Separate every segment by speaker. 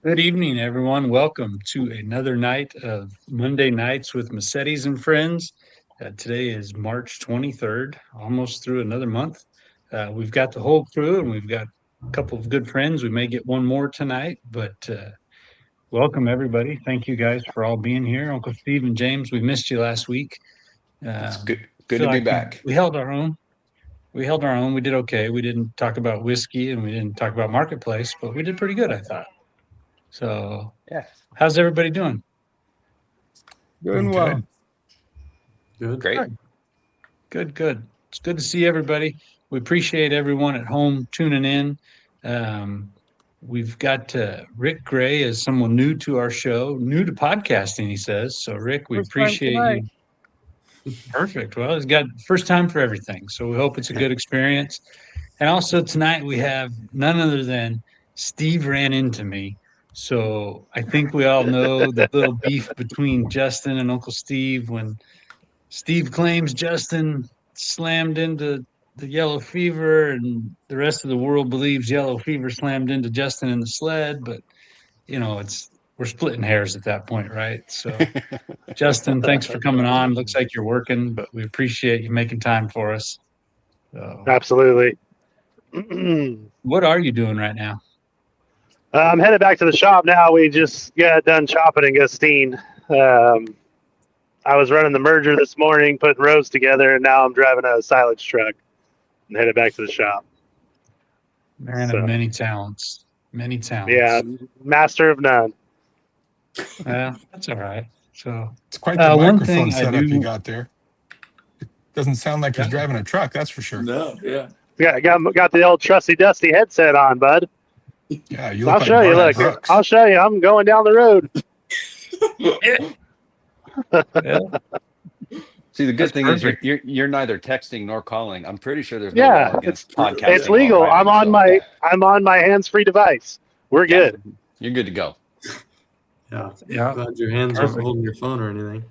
Speaker 1: Good evening, everyone. Welcome to another night of Monday Nights with Massettis and Friends. Today is March 23rd, almost through another month. We've got the whole crew and we've got a couple of good friends. We may get one more tonight, but welcome, everybody. Thank you guys for all being here. Uncle Steve and James, we missed you last week.
Speaker 2: It's good to be back.
Speaker 1: We held our own. We did okay. We didn't talk about whiskey and we didn't talk about Marketplace, but we did pretty good, I thought. So,
Speaker 2: yeah.
Speaker 1: How's everybody doing?
Speaker 3: Doing well.
Speaker 2: Good. Great.
Speaker 1: Good. It's good to see everybody. We appreciate everyone at home tuning in. We've got Rick Gray as someone new to our show, new to podcasting, he says. So, Rick, we appreciate you. Perfect. Well, he's got first time for everything. So we hope it's a good experience. And also tonight we have none other than Steve ran into me. So I think we all know the little beef between Justin and Uncle Steve when Steve claims Justin slammed into the yellow fever and the rest of the world believes yellow fever slammed into Justin in the sled. But, you know, we're splitting hairs at that point, right? So, Justin, thanks for coming on. Looks like you're working, but we appreciate you making time for us. So,
Speaker 4: absolutely.
Speaker 1: What are you doing right now?
Speaker 4: I'm headed back to the shop now. We just got done chopping in Gustine. I was running the merger this morning, putting rows together, and now I'm driving a silage truck and headed back to the shop.
Speaker 1: Man of many talents. Many talents.
Speaker 4: Yeah, master of none.
Speaker 1: Yeah, that's all right. So
Speaker 3: it's quite the microphone setup you got there. It doesn't sound like he's driving a truck, that's for sure.
Speaker 2: No, yeah.
Speaker 4: Got the old trusty dusty headset on, bud.
Speaker 3: Yeah, you
Speaker 4: so
Speaker 3: look
Speaker 4: I'll show you. I'm going down the road.
Speaker 2: See, the good thing is you're neither texting nor calling. I'm pretty sure there's no law against podcasting.
Speaker 4: It's legal. I'm on my hands-free device. We're good.
Speaker 2: You're good to go.
Speaker 5: Yeah. Glad your hands aren't holding your phone or anything.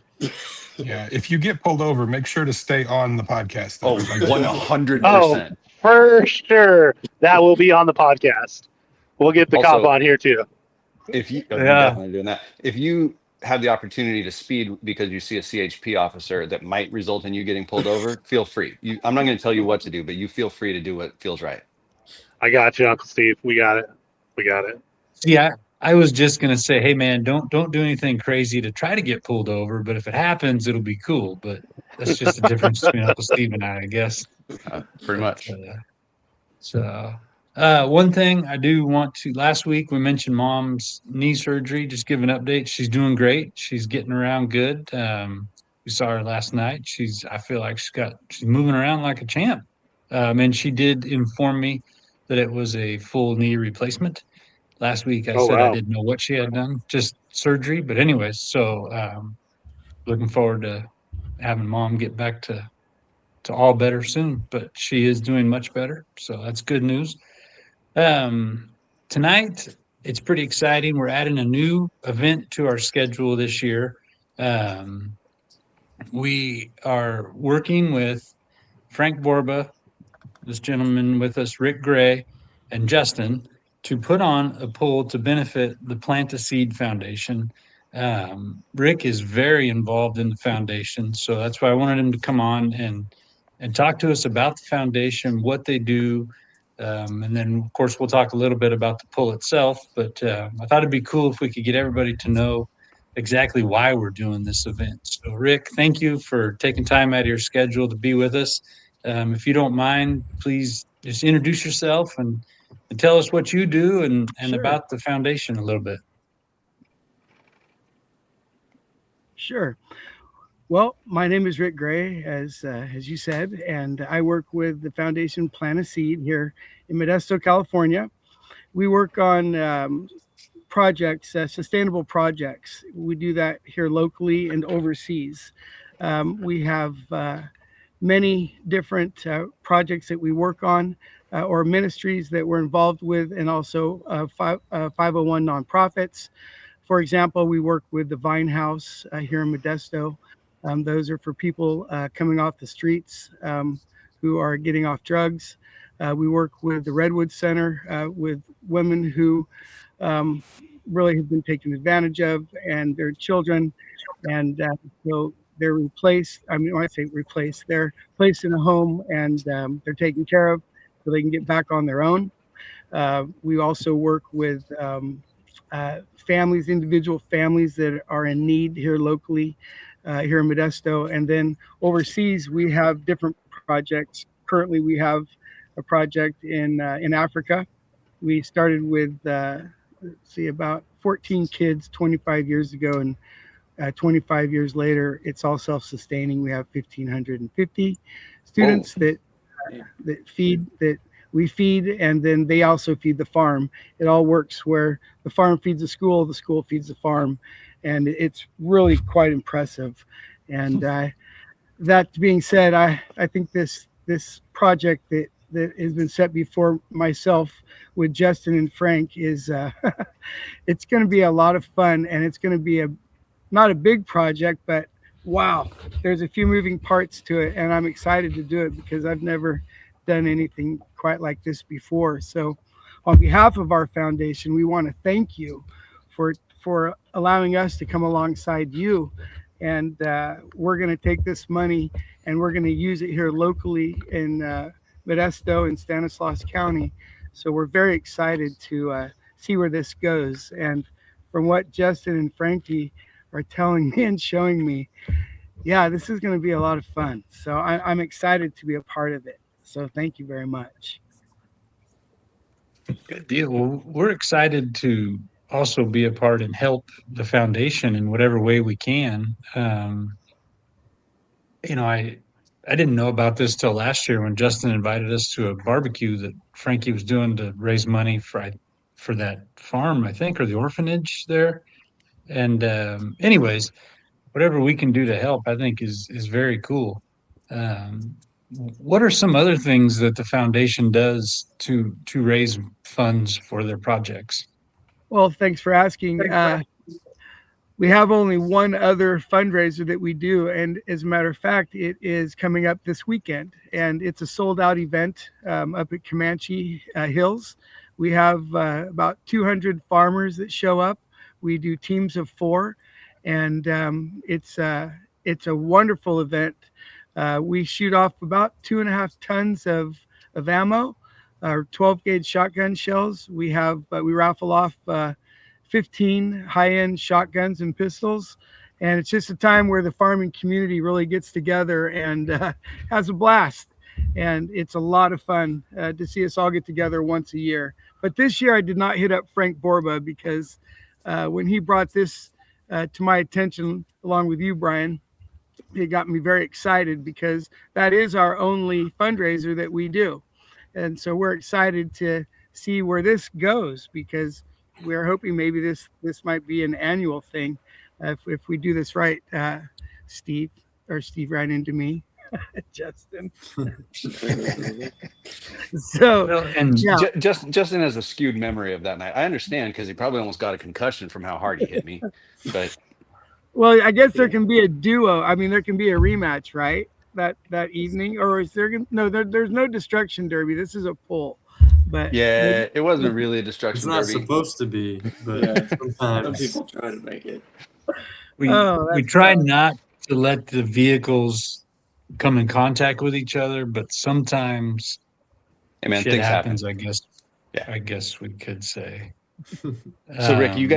Speaker 3: Yeah, if you get pulled over, make sure to stay on the podcast.
Speaker 2: Oh, 100%.
Speaker 4: Oh, for sure. That will be on the podcast. We'll get the cop on here too.
Speaker 2: If you definitely doing that. If you have the opportunity to speed because you see a CHP officer that might result in you getting pulled over, feel free. I'm not going to tell you what to do, but you feel free to do what feels right.
Speaker 4: I got you, Uncle Steve. We got it.
Speaker 1: Yeah, I was just going to say, hey man, don't do anything crazy to try to get pulled over, but if it happens, it'll be cool. But that's just the difference between Uncle Steve and I guess.
Speaker 2: Pretty much.
Speaker 1: One thing I do want to, last week we mentioned Mom's knee surgery, just give an update. She's doing great. She's getting around good. We saw her last night. I feel like she's moving around like a champ. And she did inform me that it was a full knee replacement. Last week I said I didn't know what she had done, just surgery. But anyways, so looking forward to having Mom get back to all better soon. But she is doing much better. So that's good news. Tonight, it's pretty exciting. We're adding a new event to our schedule this year. We are working with Frank Borba, this gentleman with us, Rick Gray, and Justin, to put on a poll to benefit the Plant a Seed Foundation. Rick is very involved in the foundation, so that's why I wanted him to come on and talk to us about the foundation, what they do. And then, of course, we'll talk a little bit about the pull itself. But I thought it'd be cool if we could get everybody to know exactly why we're doing this event. So, Rick, thank you for taking time out of your schedule to be with us. If you don't mind, please just introduce yourself and tell us what you do and
Speaker 6: Sure.
Speaker 1: about the foundation a little bit.
Speaker 6: Sure. Well, my name is Rick Gray, as you said, and I work with the Foundation Plant a Seed here in Modesto, California. We work on projects, sustainable projects. We do that here locally and overseas. We have many different projects that we work on, or ministries that we're involved with, and also 501 nonprofits. For example, we work with the Vine House here in Modesto. Those are for people coming off the streets who are getting off drugs. We work with the Redwood Center with women who really have been taken advantage of, and their children. And so they're replaced. I mean, when I say replaced, they're placed in a home, and they're taken care of so they can get back on their own. We also work with families, individual families that are in need here locally, here in Modesto. And then overseas, we have different projects. Currently, we have a project in Africa. We started with, about 14 kids 25 years ago, and 25 years later, it's all self-sustaining. We have 1,550 students that we feed, and then they also feed the farm. It all works where the farm feeds the school feeds the farm, and it's really quite impressive. And that being said, I think this project that has been set before myself with Justin and Frank is it's going to be a lot of fun, and it's going to be not a big project, but wow, there's a few moving parts to it, and I'm excited to do it because I've never done anything quite like this before. So on behalf of our foundation, we want to thank you for allowing us to come alongside you. And we're going to take this money and we're going to use it here locally in Modesto and Stanislaus County. So we're very excited to see where this goes. And from what Justin and Frankie are telling me and showing me, yeah, this is going to be a lot of fun. So I'm excited to be a part of it. So thank you very much.
Speaker 1: Good deal. Well, we're excited to also be a part and help the foundation in whatever way we can. I didn't know about this till last year when Justin invited us to a barbecue that Frankie was doing to raise money for that farm, I think, or the orphanage there. And anyways, whatever we can do to help, I think is very cool. What are some other things that the foundation does to raise funds for their projects?
Speaker 6: Well, thanks for asking. We have only one other fundraiser that we do, and as a matter of fact, it is coming up this weekend, and it's a sold-out event up at Comanche Hills. We have about 200 farmers that show up. We do teams of 4, and it's a wonderful event. We shoot off about 2.5 tons of ammo, our 12-gauge shotgun shells. We raffle off 15 high-end shotguns and pistols, and it's just a time where the farming community really gets together and has a blast. And it's a lot of fun to see us all get together once a year. But this year I did not hit up Frank Borba because when he brought this to my attention, along with you, Brian, it got me very excited because that is our only fundraiser that we do. And so we're excited to see where this goes, because we're hoping maybe this might be an annual thing if we do this right. Steve ran into me. Justin.
Speaker 2: Justin has a skewed memory of that night. I understand, because he probably almost got a concussion from how hard he hit me. But
Speaker 6: well, I guess there can be a duo. I mean, there can be a rematch, right? That evening, or is there? No, there's no destruction derby. This is a pull. But
Speaker 2: yeah, it wasn't really a destruction derby.
Speaker 5: It's not supposed to be, but sometimes
Speaker 7: some people try to make it.
Speaker 1: We try not to let the vehicles come in contact with each other, but sometimes shit happens. I guess. Yeah, I guess we could say.
Speaker 2: So Rick, you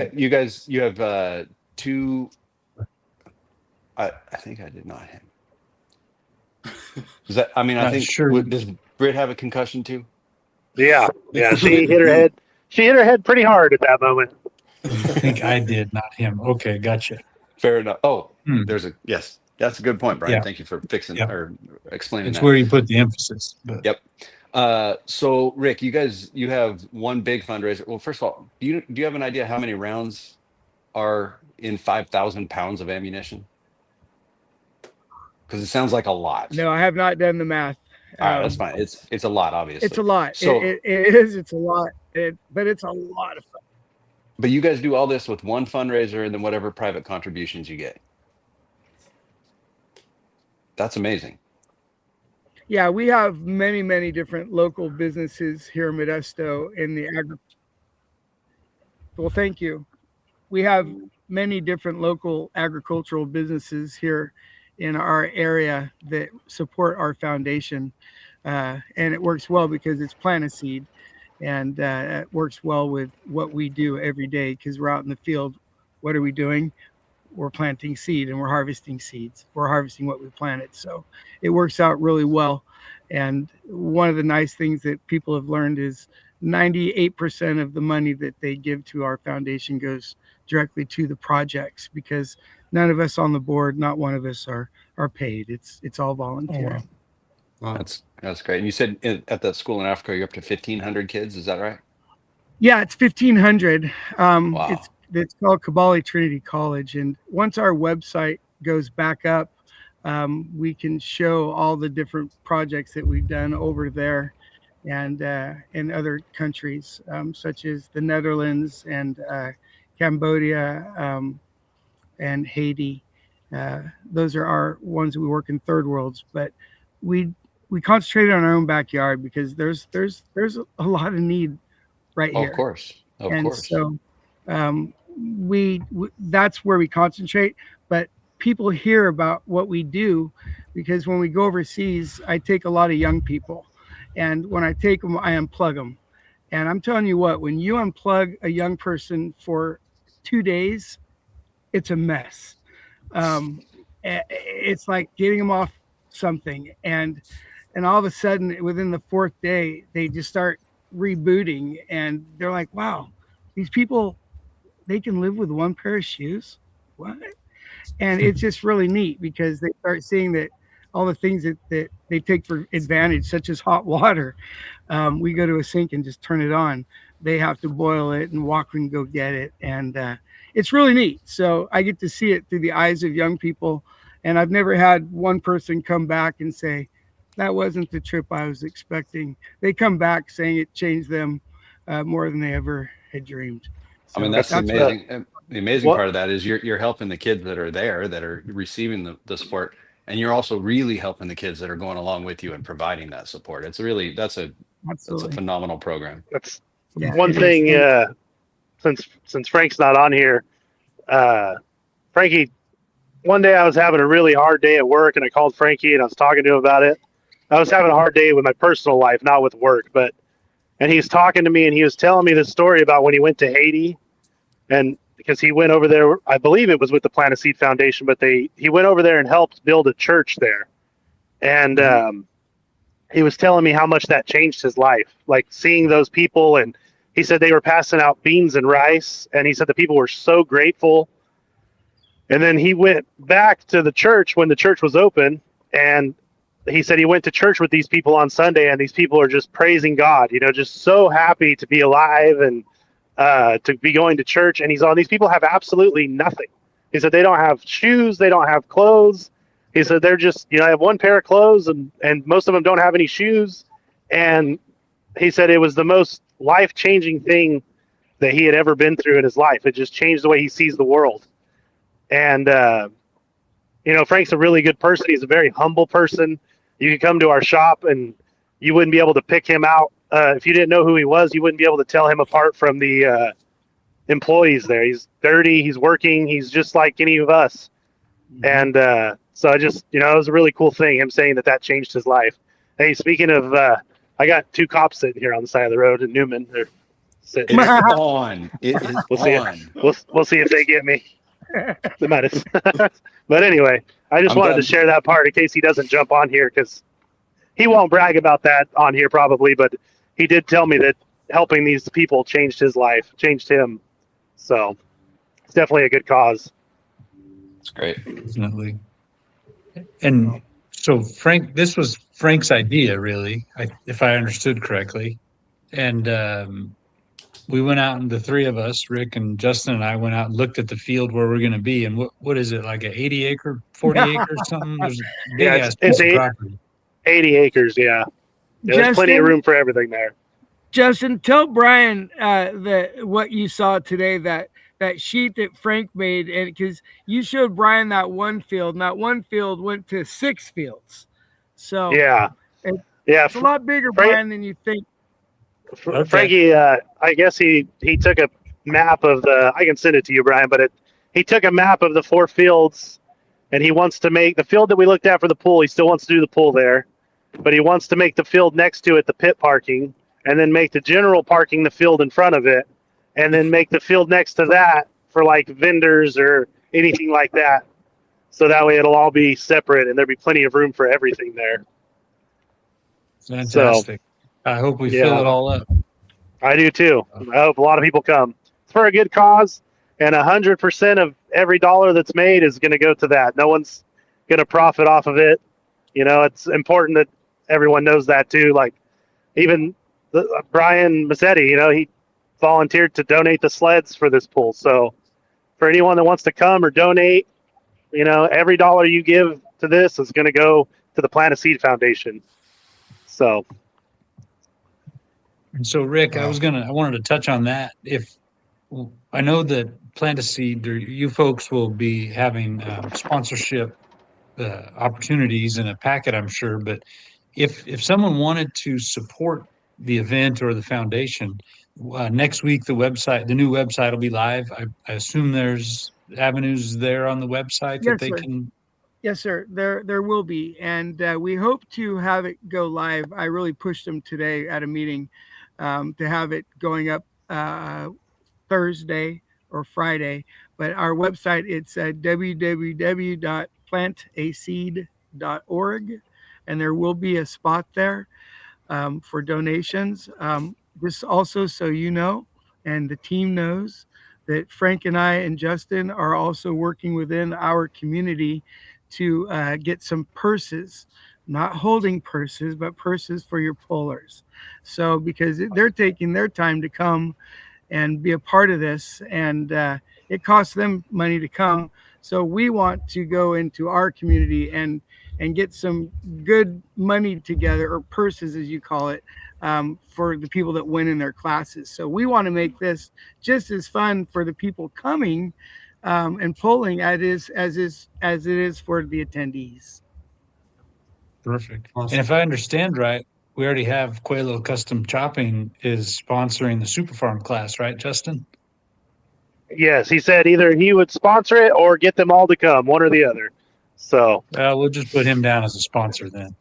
Speaker 2: have 2. I think I did not hit. Is that? I mean, I think. Sure. Does Britt have a concussion too?
Speaker 4: Yeah. She hit her head. She hit her head pretty hard at that moment.
Speaker 1: I think I did, not him. Okay, gotcha.
Speaker 2: Fair enough. Oh, yes. That's a good point, Brian. Yeah. Thank you for fixing or explaining
Speaker 1: It's
Speaker 2: that.
Speaker 1: where you put the emphasis. But.
Speaker 2: Yep. So Rick, you have one big fundraiser. Well, first of all, do you have an idea how many rounds are in 5,000 pounds of ammunition? Because it sounds like a lot.
Speaker 6: No, I have not done the math.
Speaker 2: All right, that's fine. It's a lot, obviously.
Speaker 6: It's a lot.
Speaker 2: So
Speaker 6: It is. It's a lot. But it's a lot of fun.
Speaker 2: But you guys do all this with one fundraiser and then whatever private contributions you get. That's amazing.
Speaker 6: Yeah, we have many, many different local businesses here in Modesto in the Well, thank you. We have many different local agricultural businesses here in our area that support our foundation. And it works well because it's plant a seed. And it works well with what we do every day because we're out in the field. What are we doing? We're planting seed and we're harvesting seeds. We're harvesting what we planted. So it works out really well. And one of the nice things that people have learned is 98% of the money that they give to our foundation goes directly to the projects because none of us on the board, not one of us are paid. It's all volunteer.
Speaker 3: Oh,
Speaker 2: wow. That's great. And you said at that school in Africa, you're up to 1,500 kids. Is that right?
Speaker 6: Yeah, it's 1,500.
Speaker 2: Wow.
Speaker 6: It's called Kabali Trinity College. And once our website goes back up, we can show all the different projects that we've done over there and in other countries, such as the Netherlands and Cambodia and Haiti. Those are our ones that we work in third worlds, but we concentrate on our own backyard because there's a lot of need right here.
Speaker 2: Of course.
Speaker 6: So we that's where we concentrate, but people hear about what we do because when we go overseas, I take a lot of young people, and when I take them, I unplug them. And I'm telling you what, when you unplug a young person for 2 days, it's a mess. It's like getting them off something, and all of a sudden, within the 4th day, they just start rebooting, and they're like, "Wow, these people, they can live with one pair of shoes." What? And it's just really neat because they start seeing that all the things that they take for advantage, such as hot water, we go to a sink and just turn it on. They have to boil it and walk and go get it, and it's really neat. So I get to see it through the eyes of young people, and I've never had one person come back and say, "That wasn't the trip I was expecting." They come back saying it changed them more than they ever had dreamed. So
Speaker 2: I mean, that's amazing. The amazing part of that is you're helping the kids that are there, that are receiving the support, and you're also really helping the kids that are going along with you and providing that support. It's really that's a phenomenal program.
Speaker 4: That's one thing. Since Frank's not on here, Frankie. One day I was having a really hard day at work, and I called Frankie and I was talking to him about it. I was having a hard day with my personal life, not with work, and he's talking to me and he was telling me this story about when he went to Haiti, and because he went over there, I believe it was with the Plant a Seed Foundation, but he went over there and helped build a church there. And he was telling me how much that changed his life, like seeing those people. And he said they were passing out beans and rice, and he said the people were so grateful. And then he went back to the church when the church was open, and he said he went to church with these people on Sunday, and these people are just praising God, just so happy to be alive and to be going to church. And these people have absolutely nothing. He said they don't have shoes, they don't have clothes. He said they're just, have one pair of clothes, and most of them don't have any shoes. And he said it was the most life-changing thing that he had ever been through in his life. It just changed the way he sees the world. And, Frank's a really good person. He's a very humble person. You could come to our shop and you wouldn't be able to pick him out. If you didn't know who he was, you wouldn't be able to tell him apart from the employees there. He's dirty. He's working. He's just like any of us. Mm-hmm. And so I just, it was a really cool thing, him saying that changed his life. Hey, speaking of, I got 2 cops sitting here on the side of the road in Newman. They're sitting.
Speaker 2: It's on. It is on.
Speaker 4: We'll see if they get me. They might have. But anyway, I just wanted to share that part in case he doesn't jump on here, because he won't brag about that on here probably, but he did tell me that helping these people changed his life, changed him. So it's definitely a good cause.
Speaker 2: It's great.
Speaker 1: Definitely. And So Frank, this was Frank's idea, really, if I understood correctly. And we went out, and the three of us, Rick and Justin and I, went out and looked at the field where we're going to be. And what is it, like an 80 acre, 40 acre something? There's a big ass piece of property.
Speaker 4: 80 acres, yeah. There's plenty of room for everything there.
Speaker 6: Justin, tell Brian what you saw today, that sheet that Frank made, and because you showed Brian that one field, and that one field went to 6 fields. So it's a lot bigger, Brian, than you think.
Speaker 4: Okay. Frankie, I guess he took a map of I can send it to you, Brian, but he took a map of the 4 fields, and he wants to make the field that we looked at for the pool. He still wants to do the pool there, but he wants to make the field next to it the pit parking, and then make the general parking the field in front of it, and then make the field next to that for like vendors or anything like that. So that way it'll all be separate, and there'll be plenty of room for everything there.
Speaker 1: Fantastic. So, I hope we fill it all up.
Speaker 4: I do too. I hope a lot of people come. It's for a good cause, and 100% of every dollar that's made is going to go to that. No one's going to profit off of it. You know, it's important that everyone knows that too. Like even Brian Massetti, you know, he volunteered to donate the sleds for this pool. So for anyone that wants to come or donate, you know, every dollar you give to this is going to go to the Plant a Seed Foundation. So.
Speaker 1: And so, Rick, I wanted to touch on that. If I know that Plant a Seed, or you folks will be having sponsorship opportunities in a packet, I'm sure. But if someone wanted to support the event or the foundation, next week the new website will be live. I assume there's avenues there on the website that they can.
Speaker 6: Yes, sir. There will be, and we hope to have it go live. I really pushed them today at a meeting to have it going up Thursday or Friday. But our website, it's at www.plantaseed.org, and there will be a spot there for donations. Just also so you know, and the team knows, that Frank and I and Justin are also working within our community to get some purses, not holding purses, but purses for your pullers. So because they're taking their time to come and be a part of this, and it costs them money to come. So we want to go into our community and get some good money together, or purses as you call it, for the people that win in their classes. So we want to make this just as fun for the people coming and pulling as it is for the attendees.
Speaker 1: Perfect. Awesome. And if I understand right, we already have Quelo Custom Chopping is sponsoring the Super Farm class, right, Justin?
Speaker 4: Yes, he said either he would sponsor it or get them all to come, one or the other. So
Speaker 1: we'll just put him down as a sponsor then.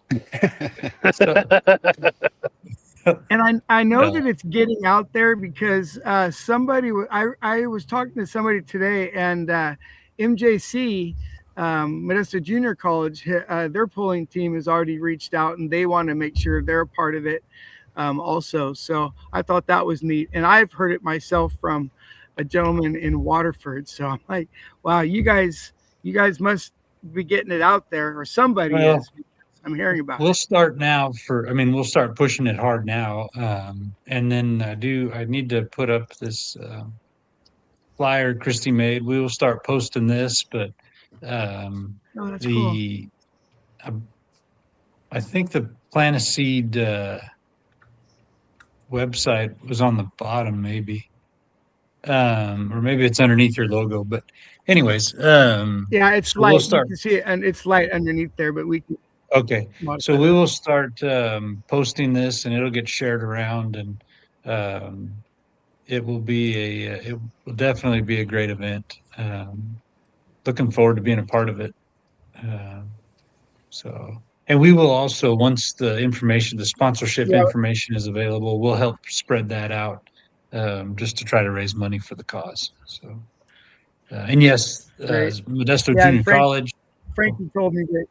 Speaker 6: And I know that it's getting out there because somebody, I was talking to somebody today, and MJC, Modesto Junior College, their pulling team has already reached out, and they want to make sure they're a part of it also. So I thought that was neat. And I've heard it myself from a gentleman in Waterford. So I'm like, wow, you guys must be getting it out there, or somebody is. I'm hearing about
Speaker 1: we'll start now we'll start pushing it hard now. And then I need to put up this flyer Christy made. We will start posting this, but
Speaker 6: that's cool.
Speaker 1: I think the Plant a Seed website was on the bottom, maybe. Or maybe it's underneath your logo, but anyways,
Speaker 6: it's
Speaker 1: so
Speaker 6: light.
Speaker 1: We'll start.
Speaker 6: You can see it, and it's light underneath there, but we can.
Speaker 1: Okay, so we will start posting this, and it'll get shared around, and it will definitely be a great event. Looking forward to being a part of it. And we will also, once the sponsorship information is available, we'll help spread that out, just to try to raise money for the cause. So, and yes, Modesto Junior College.
Speaker 6: Frankie told me that.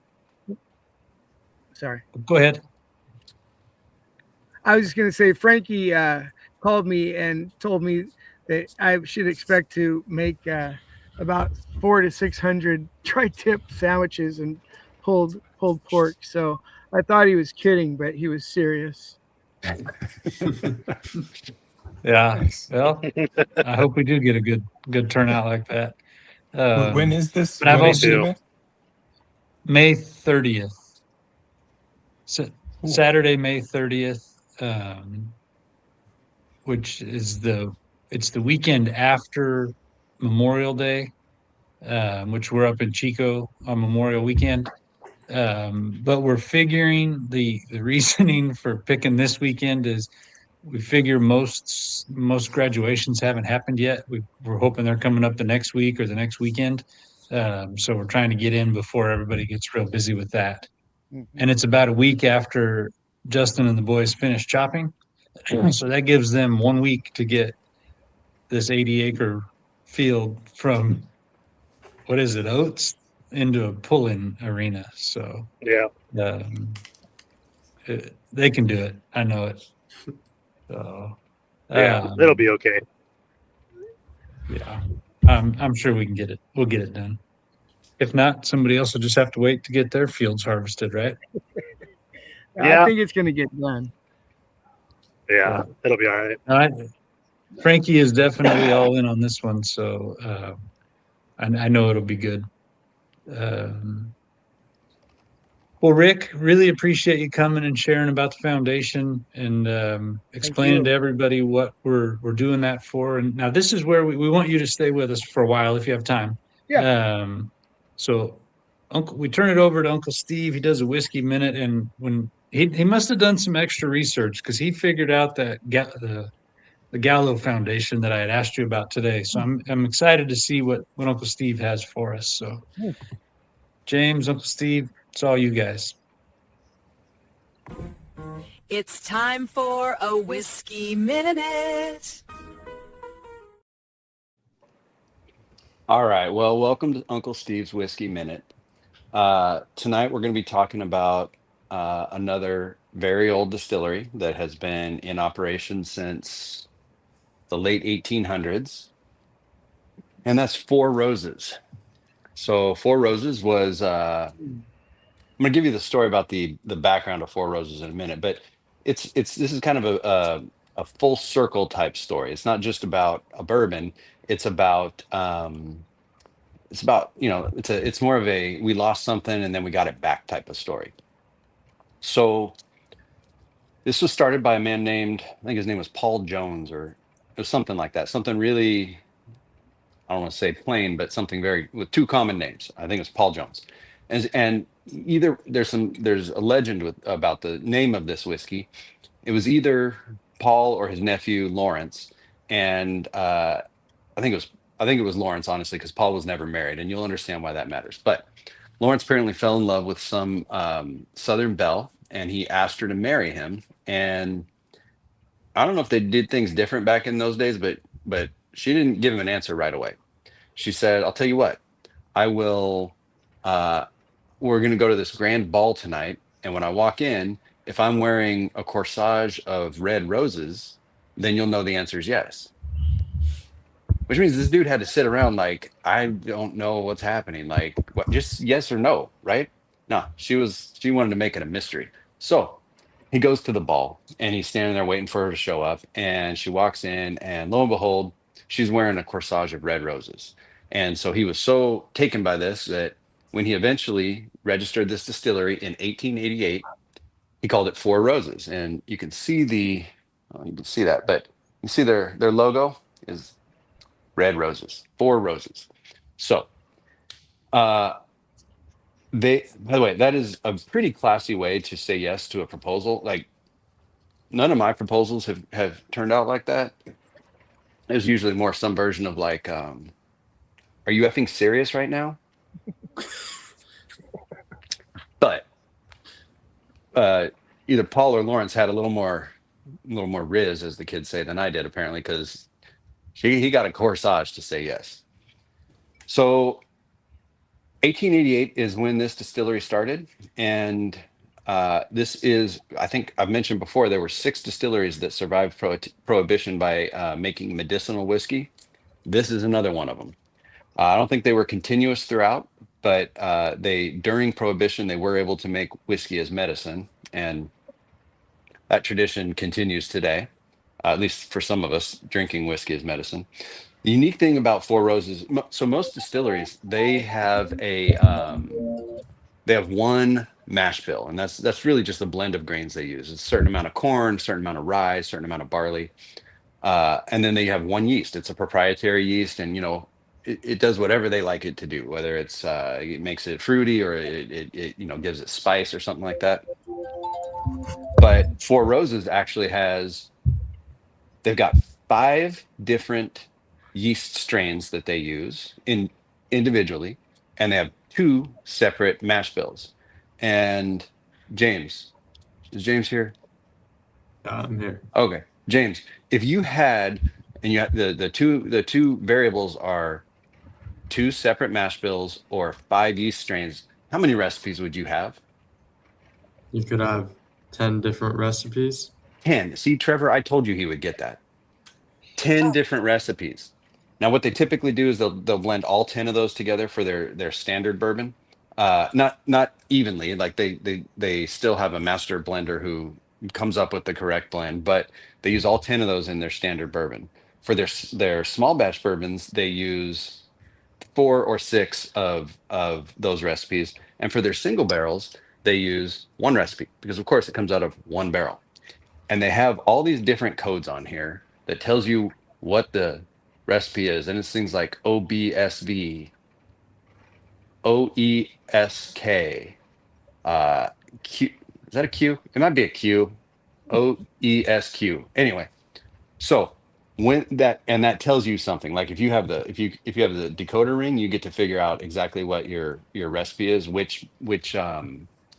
Speaker 6: Sorry.
Speaker 1: Go ahead.
Speaker 6: I was just going to say, Frankie called me and told me that I should expect to make about 400 to 600 tri-tip sandwiches and pulled pork. So I thought he was kidding, but he was serious.
Speaker 1: Yeah.
Speaker 3: Nice.
Speaker 1: Well, I hope we do get a good turnout like that.
Speaker 3: When is this?
Speaker 1: But I've
Speaker 3: When is the
Speaker 1: also
Speaker 3: event?
Speaker 1: May 30th. Saturday, May 30th, which is it's the weekend after Memorial Day, which we're up in Chico on Memorial Weekend. But we're figuring the reasoning for picking this weekend is we figure most graduations haven't happened yet. We're hoping they're coming up the next week or the next weekend. So we're trying to get in before everybody gets real busy with that. And it's about a week after Justin and the boys finish chopping. So that gives them 1 week to get this 80-acre field from, what is it, oats into a pull-in arena. So
Speaker 4: Yeah.
Speaker 1: they can do it. I know it. So
Speaker 4: Yeah, it'll be okay.
Speaker 1: Yeah, I'm sure we can get it. We'll get it done. If not, somebody else will just have to wait to get their fields harvested, right?
Speaker 6: I think it's going to get done.
Speaker 4: Yeah, it'll be all right.
Speaker 1: Frankie is definitely all in on this one, so I know it'll be good. Well, Rick, really appreciate you coming and sharing about the foundation and explaining to everybody what we're doing that for. And now this is where we want you to stay with us for a while if you have time.
Speaker 6: Yeah.
Speaker 1: So we turn it over to Uncle Steve. He does a whiskey minute, and when he must have done some extra research because he figured out that the Gallo Foundation that I had asked you about today. So I'm excited to see what Uncle Steve has for us. So James, Uncle Steve, it's all you guys.
Speaker 7: It's time for a whiskey minute.
Speaker 2: All right. Well, welcome to Uncle Steve's Whiskey Minute. Tonight we're going to be talking about another very old distillery that has been in operation since the late 1800s, and that's Four Roses. So Four Roses was I'm going to give you the story about the background of Four Roses in a minute, but this is kind of a full circle type story. It's not just about a bourbon. It's about it's more of a we lost something and then we got it back type of story. So this was started by a man named, I think his name was Paul Jones, or it was something like that. Something really, I don't want to say plain, but something very with two common names. I think it's Paul Jones. And either there's a legend about the name of this whiskey. It was either Paul or his nephew Lawrence, and I think it was Lawrence, honestly, because Paul was never married, and you'll understand why that matters. But Lawrence apparently fell in love with some Southern belle, and he asked her to marry him. And I don't know if they did things different back in those days, but she didn't give him an answer right away. She said, "I'll tell you what, I will. We're going to go to this grand ball tonight, and when I walk in, if I'm wearing a corsage of red roses, then you'll know the answer is yes." Which means this dude had to sit around like, I don't know what's happening. Like, what? Just yes or no, right? No, she wanted to make it a mystery. So he goes to the ball and he's standing there waiting for her to show up. And she walks in, and lo and behold, she's wearing a corsage of red roses. And so he was so taken by this that when he eventually registered this distillery in 1888, he called it Four Roses. And you can see you can see that, but you see their logo is red roses, Four Roses. So, by the way, that is a pretty classy way to say yes to a proposal. Like, none of my proposals have turned out like that. There's usually more some version of like, are you effing serious right now? But either Paul or Lawrence had a little more riz, as the kids say, than I did, apparently, because he got a corsage to say yes. So 1888 is when this distillery started. And this is, I think I've mentioned before, there were 6 distilleries that survived prohibition by making medicinal whiskey. This is another one of them. I don't think they were continuous throughout, but during Prohibition, they were able to make whiskey as medicine, and that tradition continues today, at least for some of us, drinking whiskey as medicine. The unique thing about Four Roses, so most distilleries, they have one mash bill, and that's really just a blend of grains they use. It's a certain amount of corn, a certain amount of rye, a certain amount of barley, and then they have one yeast. It's a proprietary yeast, and it does whatever they like it to do, whether it makes it fruity or it gives it spice or something like that. But Four Roses actually they've got 5 different yeast strains that they use individually, and they have 2 separate mash bills. And James, is James here?
Speaker 5: I'm here.
Speaker 2: Okay, James, if you had, and you had the two variables are 2 separate mash bills or 5 yeast strains, how many recipes would you have?
Speaker 5: You could have 10 different recipes.
Speaker 2: 10. See, Trevor, I told you he would get that. 10 different recipes. Now, what they typically do is they'll blend all 10 of those together for their standard bourbon. Not evenly, like they still have a master blender who comes up with the correct blend, but they use all 10 of those in their standard bourbon. For their small batch bourbons, they use 4 or 6 of those recipes, and for their single barrels, they use 1 recipe because, of course, it comes out of 1 barrel. And they have all these different codes on here that tells you what the recipe is, and it's things like OBSV, OESK, Q. Is that a Q? It might be a Q. OESQ. Anyway, so that tells you something. Like if you have the decoder ring, you get to figure out exactly what your recipe is, which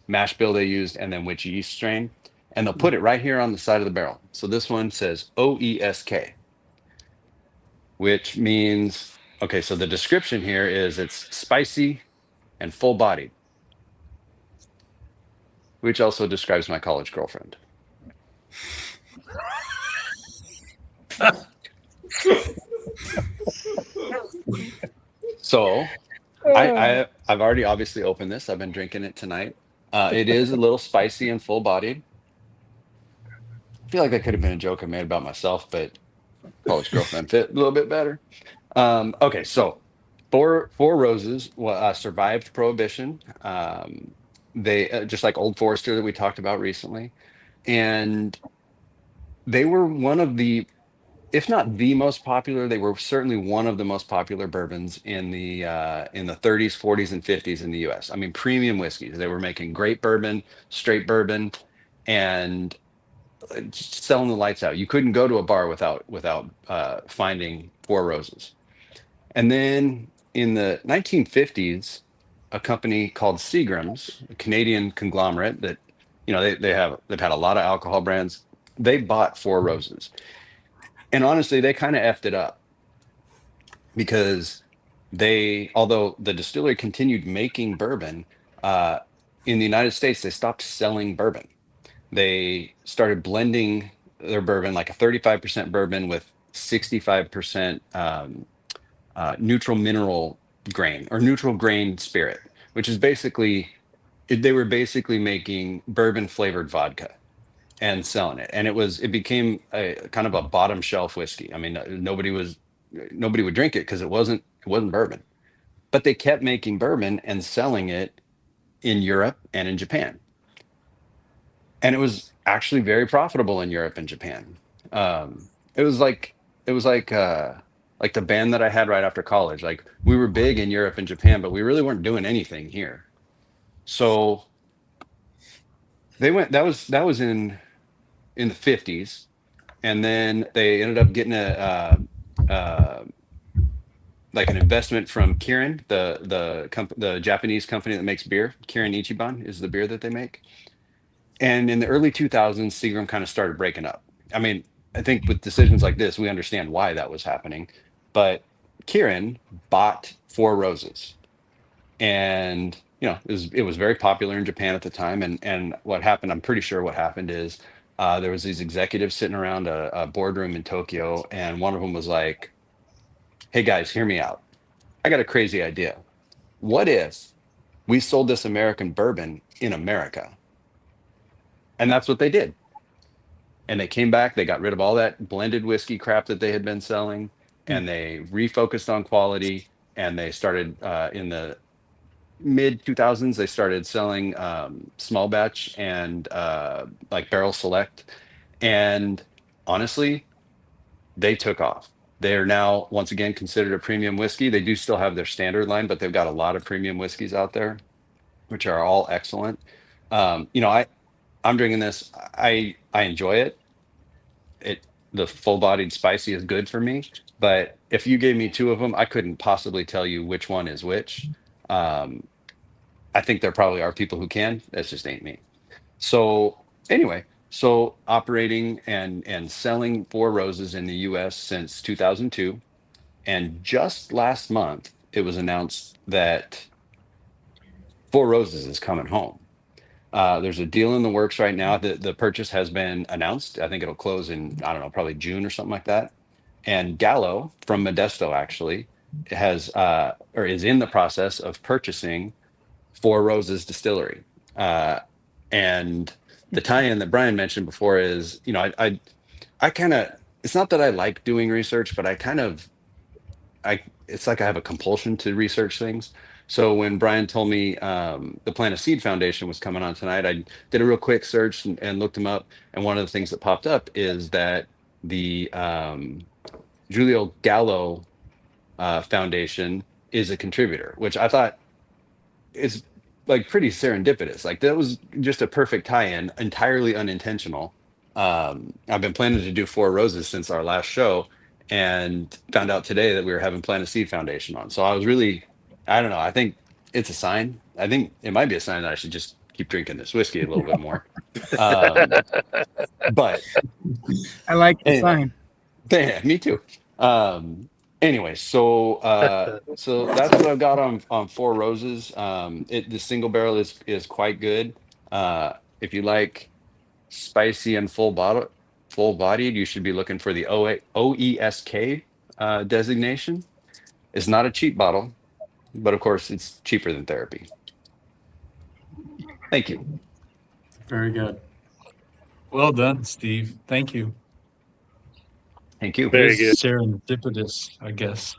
Speaker 2: mash bill they used, and then which yeast strain, and they'll put it right here on the side of the barrel. So this one says OESK, which means, okay, so the description here is it's spicy and full-bodied, which also describes my college girlfriend. So I've already obviously opened this. I've been drinking it tonight. It is a little spicy and full-bodied. I feel like that could have been a joke I made about myself, but college girlfriend fit a little bit better. Okay, so Four Roses survived Prohibition. They just like Old Forester that we talked about recently, and they were one of the, if not the most popular, they were certainly one of the most popular bourbons in the 30s, 40s, and 50s in the U.S. I mean, premium whiskeys. They were making great bourbon, straight bourbon, and just selling the lights out. You couldn't go to a bar without finding Four Roses. And then in the 1950s, a company called Seagram's, a Canadian conglomerate that, they've had a lot of alcohol brands. They bought Four Roses. And honestly, they kind of effed it up because although the distillery continued making bourbon, in the United States, they stopped selling bourbon. They started blending their bourbon, like a 35% bourbon with 65% neutral mineral grain or neutral grain spirit, which is they were basically making bourbon flavored vodka and selling it. And it became a kind of a bottom shelf whiskey. I mean, nobody would drink it because it wasn't bourbon, but they kept making bourbon and selling it in Europe and in Japan. And it was actually very profitable in Europe and Japan. It was like the band that I had right after college. Like, we were big in Europe and Japan, but we really weren't doing anything here. So they went. That was in the 50s, and then they ended up getting like an investment from Kirin, the Japanese company that makes beer. Kirin Ichiban is the beer that they make. And in the early 2000s, Seagram kind of started breaking up. I mean, I think with decisions like this, we understand why that was happening. But Kirin bought Four Roses, and it was very popular in Japan at the time. And what happened? I'm pretty sure what happened is there was these executives sitting around a boardroom in Tokyo, and one of them was like, "Hey guys, hear me out. I got a crazy idea. what if we sold this American bourbon in America? And that's what they did. And they came back, they got rid of all that blended whiskey crap that they had been selling, and they refocused on quality. And they started in the mid 2000s, they started selling small batch and like barrel select. And honestly, they took off. They are now, once again, considered a premium whiskey. They do still have their standard line, but they've got a lot of premium whiskeys out there, which are all excellent. I'm drinking this. I enjoy it. The full-bodied spicy is good for me, but if you gave me two of them, I couldn't possibly tell you which one is which. I think there probably are people who can. That just ain't me. So anyway, operating and selling Four Roses in the U.S. since 2002, and just last month it was announced that Four Roses is coming home. There's a deal in the works right now. The purchase has been announced. I think it'll close in, I don't know, probably June or something like that. And Gallo from Modesto actually has or is in the process of purchasing Four Roses Distillery. And the tie-in that Brian mentioned before is, I kind of, it's not that I like doing research, but it's like I have a compulsion to research things. So when Brian told me the Plant a Seed Foundation was coming on tonight, I did a real quick search and looked them up. And one of the things that popped up is that the Julio Gallo Foundation is a contributor, which I thought is like pretty serendipitous. Like that was just a perfect tie-in, entirely unintentional. I've been planning to do Four Roses since our last show, and found out today that we were having Plant a Seed Foundation on. So I was really, I don't know. I think it's a sign. I think it might be a sign that I should just keep drinking this whiskey a little bit more. But
Speaker 6: I like the sign.
Speaker 2: Yeah, me too. Anyway, so that's what I've got on Four Roses. The single barrel is quite good. If you like spicy and full bodied, you should be looking for the OESK designation. It's not a cheap bottle, but of course it's cheaper than therapy. Thank you.
Speaker 5: Very good.
Speaker 1: Well done, Steve. Thank you.
Speaker 2: Thank you.
Speaker 4: Very good.
Speaker 1: Serendipitous, I guess.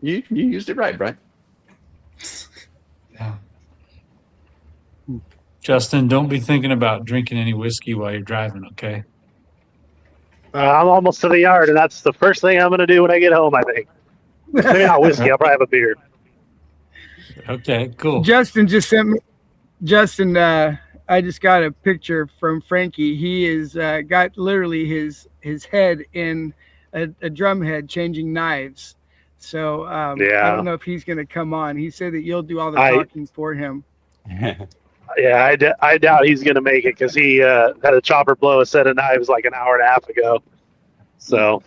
Speaker 2: You used it right, Brian.
Speaker 1: Yeah. Justin, don't be thinking about drinking any whiskey while you're driving, okay?
Speaker 4: I'm almost to the yard, and that's the first thing I'm going to do when I get home, I think. Maybe not whiskey. I'll probably have a beer.
Speaker 1: Okay, cool.
Speaker 6: Justin just sent me. Justin, I just got a picture from Frankie. He is got literally his head in a drum head changing knives. So I don't know if he's going to come on. He said that you'll do all the talking for him.
Speaker 4: Yeah, I doubt he's going to make it because he had a chopper blow a set of knives like an hour and a half ago. So,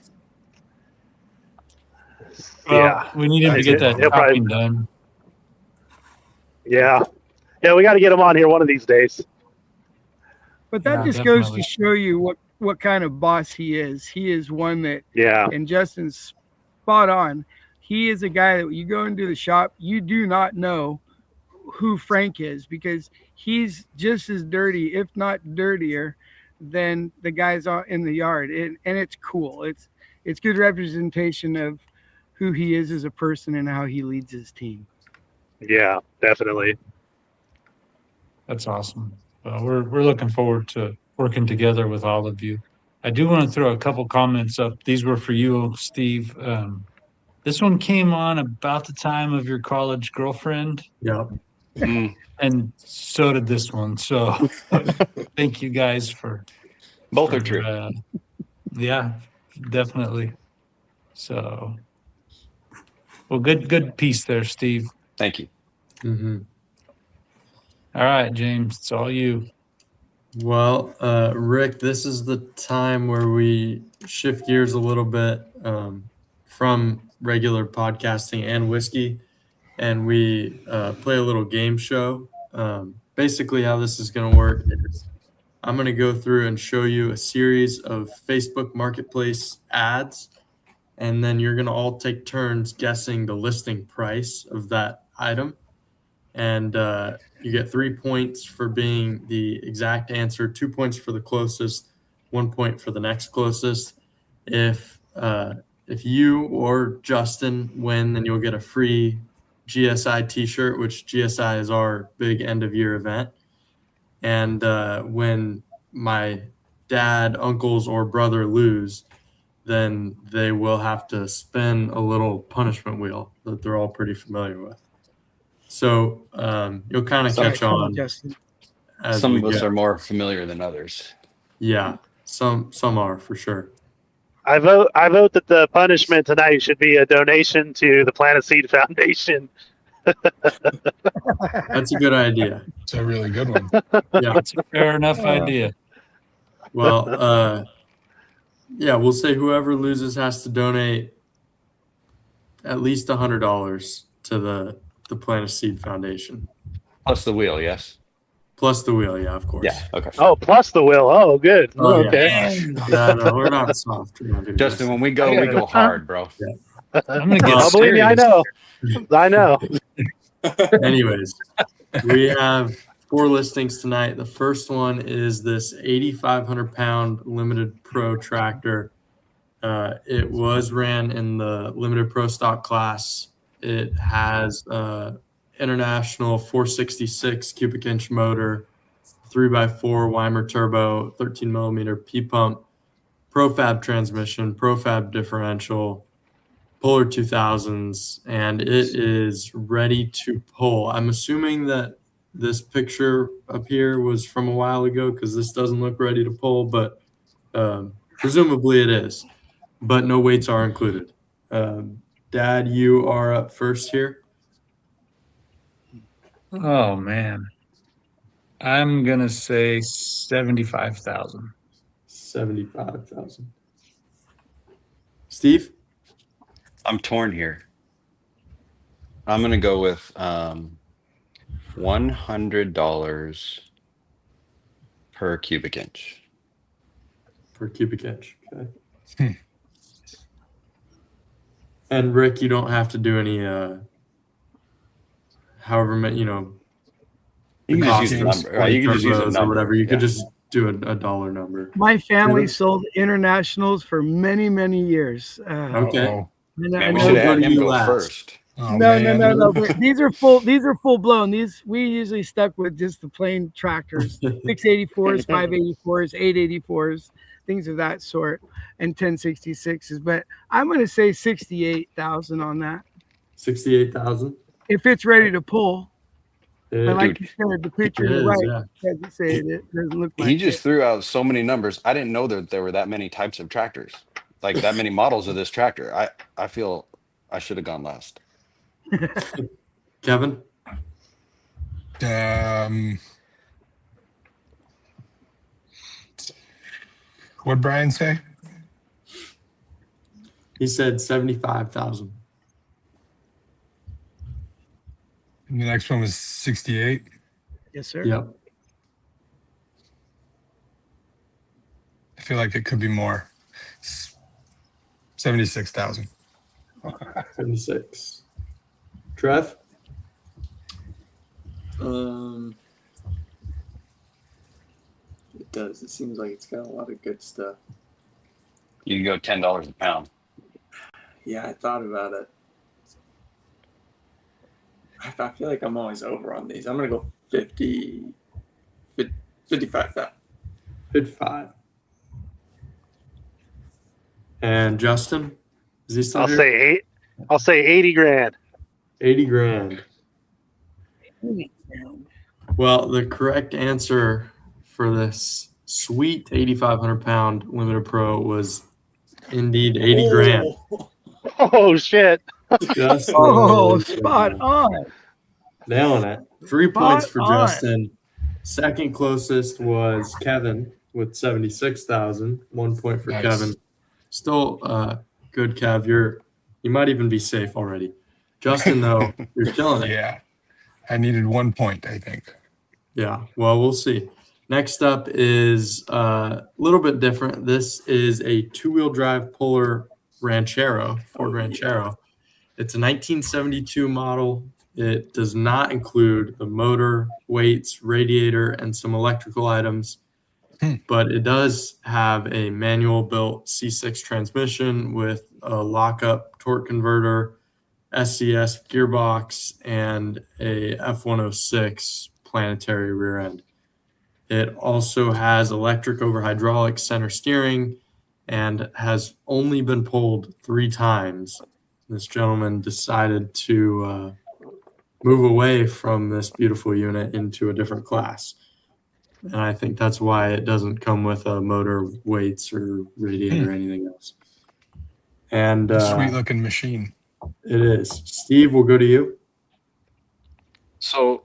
Speaker 1: well, we need him to get that talking done.
Speaker 4: Yeah, we got to get him on here one of these days.
Speaker 6: But that just goes to show you what kind of boss he is. He is one that, and Justin's spot on. He is a guy that you go into the shop, you do not know who Frank is because he's just as dirty, if not dirtier, than the guys in the yard. And it's cool. It's good representation of who he is as a person and how he leads his team.
Speaker 4: Yeah, definitely.
Speaker 1: That's awesome. Well, we're looking forward to working together with all of you. I do want to throw a couple comments up. These were for you, Steve. This one came on about the time of your college girlfriend.
Speaker 5: Yep.
Speaker 1: And so did this one. So thank you guys for
Speaker 2: both are true.
Speaker 1: Yeah, definitely. So, well, good piece there, Steve.
Speaker 2: Thank you.
Speaker 5: Mm-hmm.
Speaker 1: All right, James, it's all you.
Speaker 5: Well, Rick, this is the time where we shift gears a little bit from regular podcasting and whiskey, and we play a little game show. Basically, how this is going to work is I'm going to go through and show you a series of Facebook Marketplace ads, and then you're going to all take turns guessing the listing price of that item. And you get 3 points for being the exact answer, 2 points for the closest, 1 point for the next closest. If you or Justin win, then you'll get a free GSI t-shirt, which GSI is our big end of year event. And when my dad, uncles, or brother lose, then they will have to spin a little punishment wheel that they're all pretty familiar with. So you'll kind of catch on.
Speaker 2: Some of us are more familiar than others.
Speaker 5: Yeah, some are for sure.
Speaker 4: I vote that the punishment tonight should be a donation to the Planet Seed Foundation.
Speaker 5: That's a good idea.
Speaker 3: It's a really good one.
Speaker 5: Yeah,
Speaker 1: That's a fair enough idea.
Speaker 5: Well, yeah, we'll say whoever loses has to donate at least $100 to the Planet Seed Foundation.
Speaker 2: Plus the wheel, yes?
Speaker 5: Plus the wheel, yeah, of course.
Speaker 2: Yeah, okay.
Speaker 4: Oh, plus the will. Oh, good.
Speaker 5: Oh, yeah.
Speaker 4: Okay.
Speaker 5: No, we're not soft. We're not doing
Speaker 2: Justin,
Speaker 5: this.
Speaker 2: when we go hard, bro.
Speaker 1: I'm gonna get
Speaker 4: Oh, believe me, I know. I know.
Speaker 5: Anyways, we have 4 listings tonight. The first one is this 8,500-pound limited pro tractor. It was ran in the limited pro stock class. It has international 466 cubic inch motor, 3x4 Weimer turbo, 13 millimeter P pump, profab transmission, profab differential, Polar 2000s, and it is ready to pull. I'm assuming that this picture up here was from a while ago because this doesn't look ready to pull, but presumably it is. But no weights are included. Dad, you are up first here.
Speaker 1: Oh man, I'm gonna say 75,000.
Speaker 5: 75,000. Steve?
Speaker 2: I'm torn here. I'm going to go with $100 per cubic inch.
Speaker 5: Per cubic inch. Okay. And Rick, you don't have to do any, however many,
Speaker 2: You can just use the number. Right? You can just use a number.
Speaker 5: Or whatever. You could just do a dollar number.
Speaker 6: My family sold internationals for many, many years.
Speaker 5: Okay.
Speaker 2: Man, we should have had him go first.
Speaker 3: Oh,
Speaker 6: No. But these are full blown. These we usually stuck with just the plain tractors, 684s, 584s, 884s, things of that sort, and 1066s. But I'm going to say 68,000 on that.
Speaker 5: 68,000.
Speaker 6: If it's ready to pull. But like
Speaker 2: Dude,
Speaker 6: you said, the picture is right. As you say, it doesn't look like
Speaker 2: he just threw out so many numbers. I didn't know that there were that many types of tractors, like that many models of this tractor. I feel I should have gone last.
Speaker 5: Kevin?
Speaker 3: What'd Brian say?
Speaker 5: He said 75,000.
Speaker 3: And the next one was 68.
Speaker 6: Yes, sir.
Speaker 5: Yep.
Speaker 3: I feel like it could be more. 76,000.
Speaker 5: 76. Trev?
Speaker 8: It does. It seems like it's got a lot of good stuff.
Speaker 2: You can go $10 a pound.
Speaker 8: Yeah, I thought about it. I feel like I'm always over on these. I'm going to go 55,000.
Speaker 5: 55. And Justin? Is he still
Speaker 4: I'll
Speaker 5: here?
Speaker 4: say 80 grand.
Speaker 5: 80 grand. Well, the correct answer for this sweet 8,500 pound limited pro was indeed 80 grand.
Speaker 4: Oh shit.
Speaker 5: Justin,
Speaker 6: spot on.
Speaker 5: nailing it. 3 points for
Speaker 6: Spot on.
Speaker 5: Justin. Second closest was Kevin with 76,000. 1 point for
Speaker 3: Nice.
Speaker 5: Kevin. Still good, Kev. You might even be safe already. Justin, though, you're killing it.
Speaker 3: Yeah. I needed 1 point, I think.
Speaker 5: Yeah, well, we'll see. Next up is a little bit different. This is a two-wheel drive puller Ranchero, Ford Ranchero. It's a 1972 model. It does not include the motor, weights, radiator, and some electrical items, but it does have a manual built C6 transmission with a lockup torque converter, SCS gearbox, and a F106 planetary rear end. It also has electric over hydraulic center steering and has only been pulled 3 times. This gentleman decided to move away from this beautiful unit into a different class. And I think that's why it doesn't come with a motor, weights, or radiator or anything else. And
Speaker 3: sweet looking machine.
Speaker 5: It is. Steve, we'll go to you.
Speaker 2: So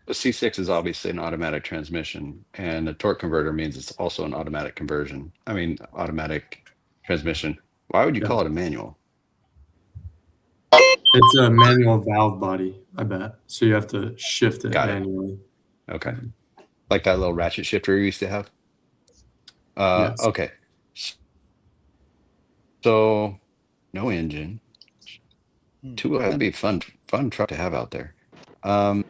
Speaker 2: the C6 is obviously an automatic transmission, and a torque converter means it's also an automatic conversion. I mean, automatic transmission. Why would you call it a manual?
Speaker 5: It's a manual valve body, I bet. So you have to shift it manually.
Speaker 2: Okay. Like that little ratchet shifter you used to have?
Speaker 5: Yes.
Speaker 2: Okay. So no engine. That'd be a fun truck to have out there. I'm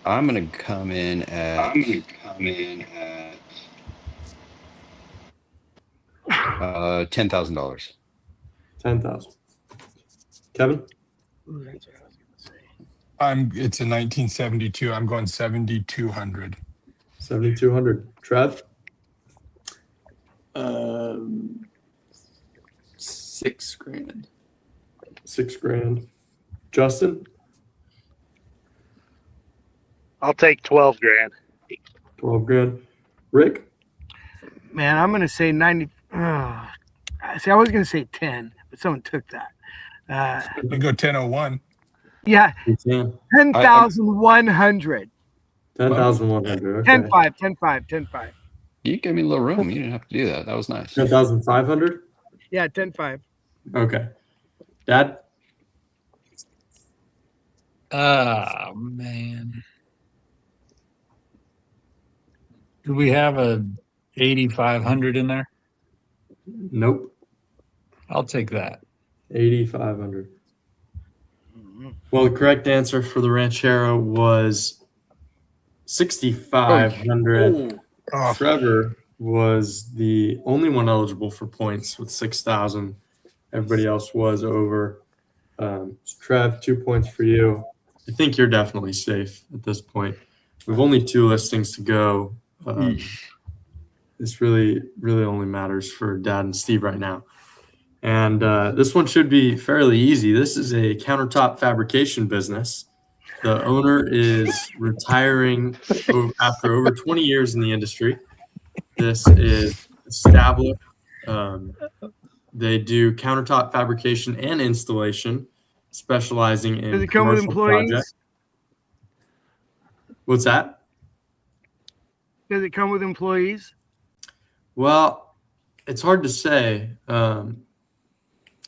Speaker 2: gonna come in at $10,000.
Speaker 5: 10,000. Kevin?
Speaker 6: Ooh, that's what I was gonna say.
Speaker 3: It's a 1972. I'm going 7,200.
Speaker 5: 7,200. Trev?
Speaker 8: $6,000.
Speaker 5: $6,000. Justin?
Speaker 4: I'll take 12 grand.
Speaker 5: 12,000. Rick?
Speaker 6: Man, I'm gonna say 90. See, I was gonna say 10, but someone took that.
Speaker 3: You go 1001.
Speaker 6: Yeah,
Speaker 5: You can.
Speaker 6: 10,100.
Speaker 5: 10,100. Okay.
Speaker 6: 10,500. 10,500. 10,500.
Speaker 2: You gave me a little room. You didn't have to do that. That was nice.
Speaker 5: 10,500?
Speaker 6: Yeah, 10,500.
Speaker 5: Okay. Dad?
Speaker 1: Oh, man. Do we have a 8,500 in there?
Speaker 5: Nope.
Speaker 1: I'll take that.
Speaker 5: 8,500. Well, the correct answer for the Ranchero was 6,500.
Speaker 3: Oh.
Speaker 5: Trevor was the only one eligible for points with 6,000. Everybody else was over. Trev, 2 points for you. I think you're definitely safe at this point. We've only 2 listings to go. This really only matters for Dad and Steve right now. And this one should be fairly easy. This is a countertop fabrication business. The owner is retiring after over 20 years in the industry. This is established. They do countertop fabrication and installation, specializing in
Speaker 6: Does it come with employees?
Speaker 5: projects. What's that?
Speaker 6: Does it come with employees?
Speaker 5: Well, it's hard to say.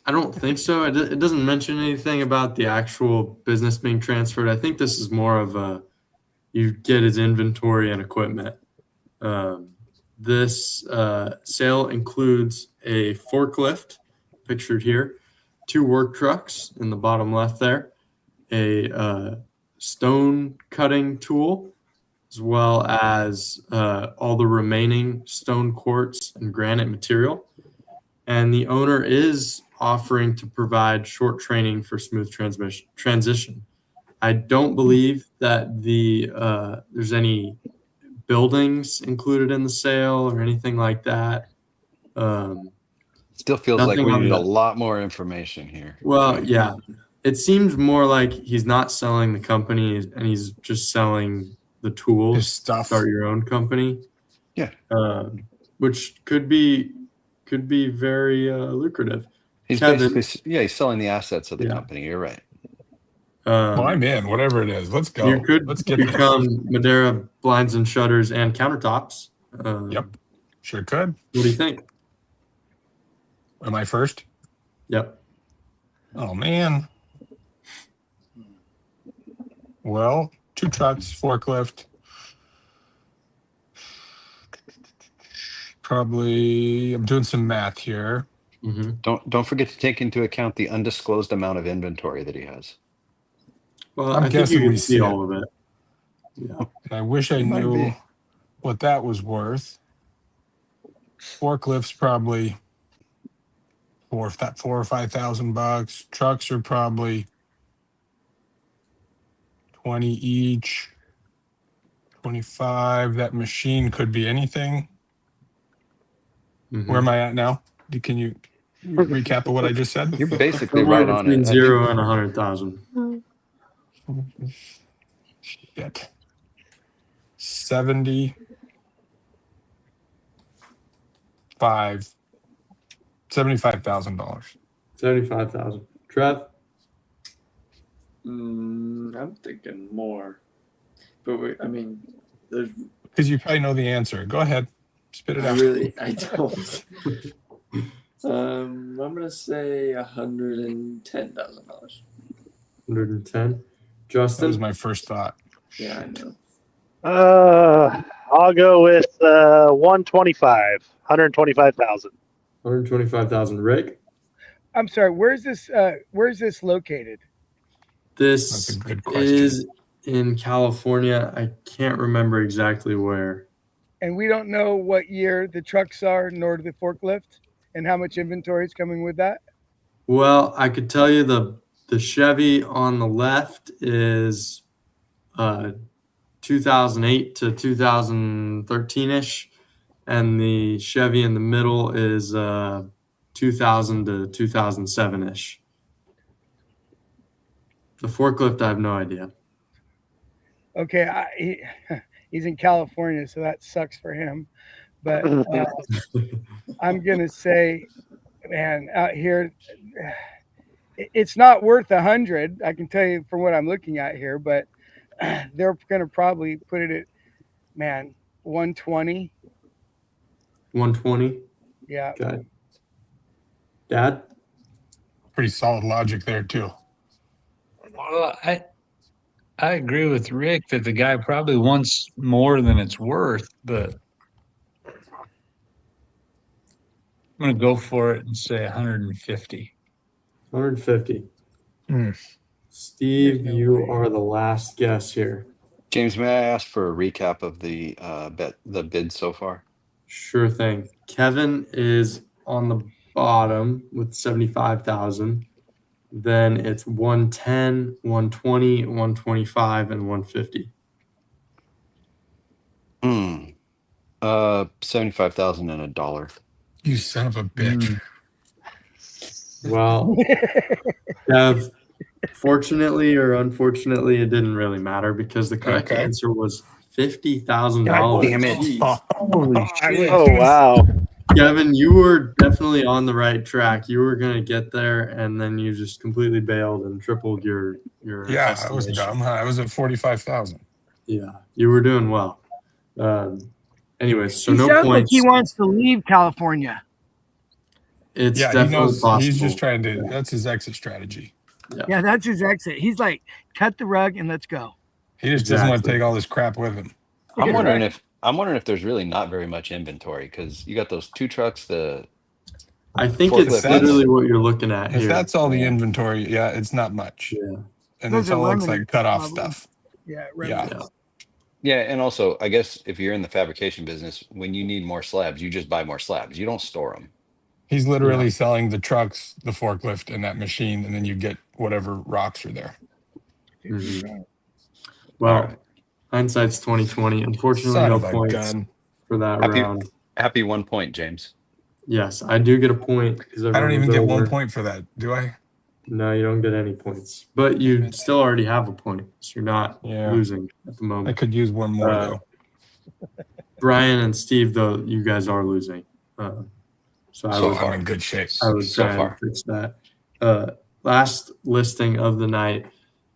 Speaker 5: I don't think so. It doesn't mention anything about the actual business being transferred. I think this is more of you get his inventory and equipment. This sale includes a forklift, pictured here, 2 work trucks in the bottom left there, a stone cutting tool, as well as all the remaining stone quartz and granite material. And the owner is offering to provide short training for smooth transition. I don't believe that there's any buildings included in the sale or anything like that.
Speaker 2: Still feels like we need a lot more information here.
Speaker 5: Well, yeah. It seems more like he's not selling the company and he's just selling the tools.
Speaker 3: His stuff.
Speaker 5: Start your own company.
Speaker 2: Yeah.
Speaker 5: Which could be very lucrative.
Speaker 2: He's basically, he's selling the assets of the company. You're right.
Speaker 3: Well, I'm in, whatever it is. Let's go.
Speaker 5: You could
Speaker 3: Let's get
Speaker 5: become Madeira blinds and shutters and countertops.
Speaker 3: Yep. Sure could.
Speaker 5: What do you think?
Speaker 3: Am I first?
Speaker 5: Yep.
Speaker 3: Oh, man. Well, 2 trucks, forklift. Probably, I'm doing some math here.
Speaker 5: Mm-hmm.
Speaker 2: Don't forget to take into account the undisclosed amount of inventory that he has.
Speaker 5: Well,
Speaker 3: I'm
Speaker 5: I think you
Speaker 3: guessing
Speaker 5: can
Speaker 3: we
Speaker 5: see
Speaker 3: see
Speaker 5: all of it. Yeah.
Speaker 3: I wish I
Speaker 2: It might
Speaker 3: knew
Speaker 2: be.
Speaker 3: what that was worth. Forklifts probably $4,000 or $5,000. Trucks are probably 20 each, 25. That machine could be anything.
Speaker 5: Mm-hmm.
Speaker 3: Where am I at now? Can you recap of what I just said?
Speaker 2: You're basically
Speaker 5: Somewhere
Speaker 2: right on
Speaker 5: between
Speaker 2: it.
Speaker 5: 0 and 100,000.
Speaker 3: Shit. 75 $75,000.
Speaker 5: 75,000. Trev?
Speaker 8: I'm thinking more. But I mean, there's.
Speaker 3: Because you probably know the answer. Go ahead. Spit it out.
Speaker 8: I don't. I'm gonna say $110,000.
Speaker 5: 110.
Speaker 3: That
Speaker 5: Justin?
Speaker 3: was my first thought.
Speaker 8: Yeah, I know.
Speaker 4: I'll go with 125,000.
Speaker 5: 125,000. Rick?
Speaker 6: I'm sorry. Where's this located?
Speaker 3: That's
Speaker 5: This
Speaker 3: a good question.
Speaker 5: is in California. I can't remember exactly where.
Speaker 6: And we don't know what year the trucks are, nor the forklift, and how much inventory is coming with that.
Speaker 5: Well, I could tell you the Chevy on the left is 2008 to 2013-ish, and the Chevy in the middle is 2000 to 2007-ish. The forklift, I have no idea.
Speaker 6: Okay, he's in California, so that sucks for him. But I'm gonna say, man, out here, it's not worth 100. I can tell you from what I'm looking at here, but they're gonna probably put it at, man, 120.
Speaker 5: 120.
Speaker 6: Yeah.
Speaker 5: Okay. Dad?
Speaker 3: Pretty solid logic there, too.
Speaker 1: Well, I agree with Rick that the guy probably wants more than it's worth, but I'm going to go for it and say 150.
Speaker 5: 150.
Speaker 3: Mm.
Speaker 5: Steve,
Speaker 6: No
Speaker 5: you
Speaker 6: way.
Speaker 5: are the last guess here.
Speaker 2: James, may I ask for a recap of the bid so far?
Speaker 5: Sure thing. Kevin is on the bottom with 75,000. Then it's 110, 120, 125, and 150.
Speaker 2: 75,000 and $1.
Speaker 3: You son of a bitch.
Speaker 5: Well, Dev, fortunately or unfortunately, it didn't really matter because the correct answer was $50,000.
Speaker 3: God damn it.
Speaker 8: Jeez.
Speaker 3: Holy shit.
Speaker 4: Oh, wow.
Speaker 5: Kevin, you were definitely on the right track. You were going to get there, and then you just completely bailed and tripled your
Speaker 3: Yeah, I was
Speaker 5: estimation.
Speaker 3: dumb. I was at 45,000.
Speaker 5: Yeah, you were doing well. Anyways, so
Speaker 6: He
Speaker 5: no
Speaker 6: sounds like
Speaker 5: points.
Speaker 6: he wants to leave California.
Speaker 5: It's
Speaker 3: Yeah, he
Speaker 5: definitely
Speaker 3: knows.
Speaker 5: possible.
Speaker 3: He's just trying to. That's his exit strategy.
Speaker 6: Yeah, that's his exit. He's like, cut the rug and let's go.
Speaker 3: He just doesn't want to
Speaker 5: Exactly.
Speaker 3: take all this crap with him.
Speaker 2: I'm wondering if there's really not very much inventory because you got those two trucks.
Speaker 5: I think
Speaker 2: Forklift.
Speaker 5: it's literally what you're looking at
Speaker 3: If
Speaker 5: here.
Speaker 3: that's all the inventory, yeah, it's not much.
Speaker 5: Yeah.
Speaker 3: And
Speaker 6: Those
Speaker 3: it's
Speaker 6: are
Speaker 3: all looks
Speaker 6: remnants,
Speaker 3: like cut off
Speaker 6: probably.
Speaker 3: stuff.
Speaker 6: Yeah,
Speaker 3: Yeah.
Speaker 5: Yeah.
Speaker 2: Yeah, and also I guess if you're in the fabrication business, when you need more slabs, you just buy more slabs. You don't store them.
Speaker 3: He's literally selling the trucks, the forklift, and that machine, and then you get whatever rocks are there.
Speaker 5: Mhm. Well, hindsight's 2020. Unfortunately,
Speaker 3: Son
Speaker 5: no
Speaker 3: of a
Speaker 5: points
Speaker 3: gun.
Speaker 5: for that
Speaker 2: Happy-
Speaker 5: round.
Speaker 2: Happy 1 point, James.
Speaker 5: Yes, I do get a point because
Speaker 3: I don't even get 1 point for that, do I?
Speaker 5: No, you don't get any points, but you still already have a point, so you're not losing at the
Speaker 3: I
Speaker 5: moment.
Speaker 3: could use one more though.
Speaker 5: Brian and Steve, though, you guys are losing. So
Speaker 3: I'm in good shape.
Speaker 5: I would
Speaker 2: So
Speaker 5: try
Speaker 2: far.
Speaker 5: and fix that. Last listing of the night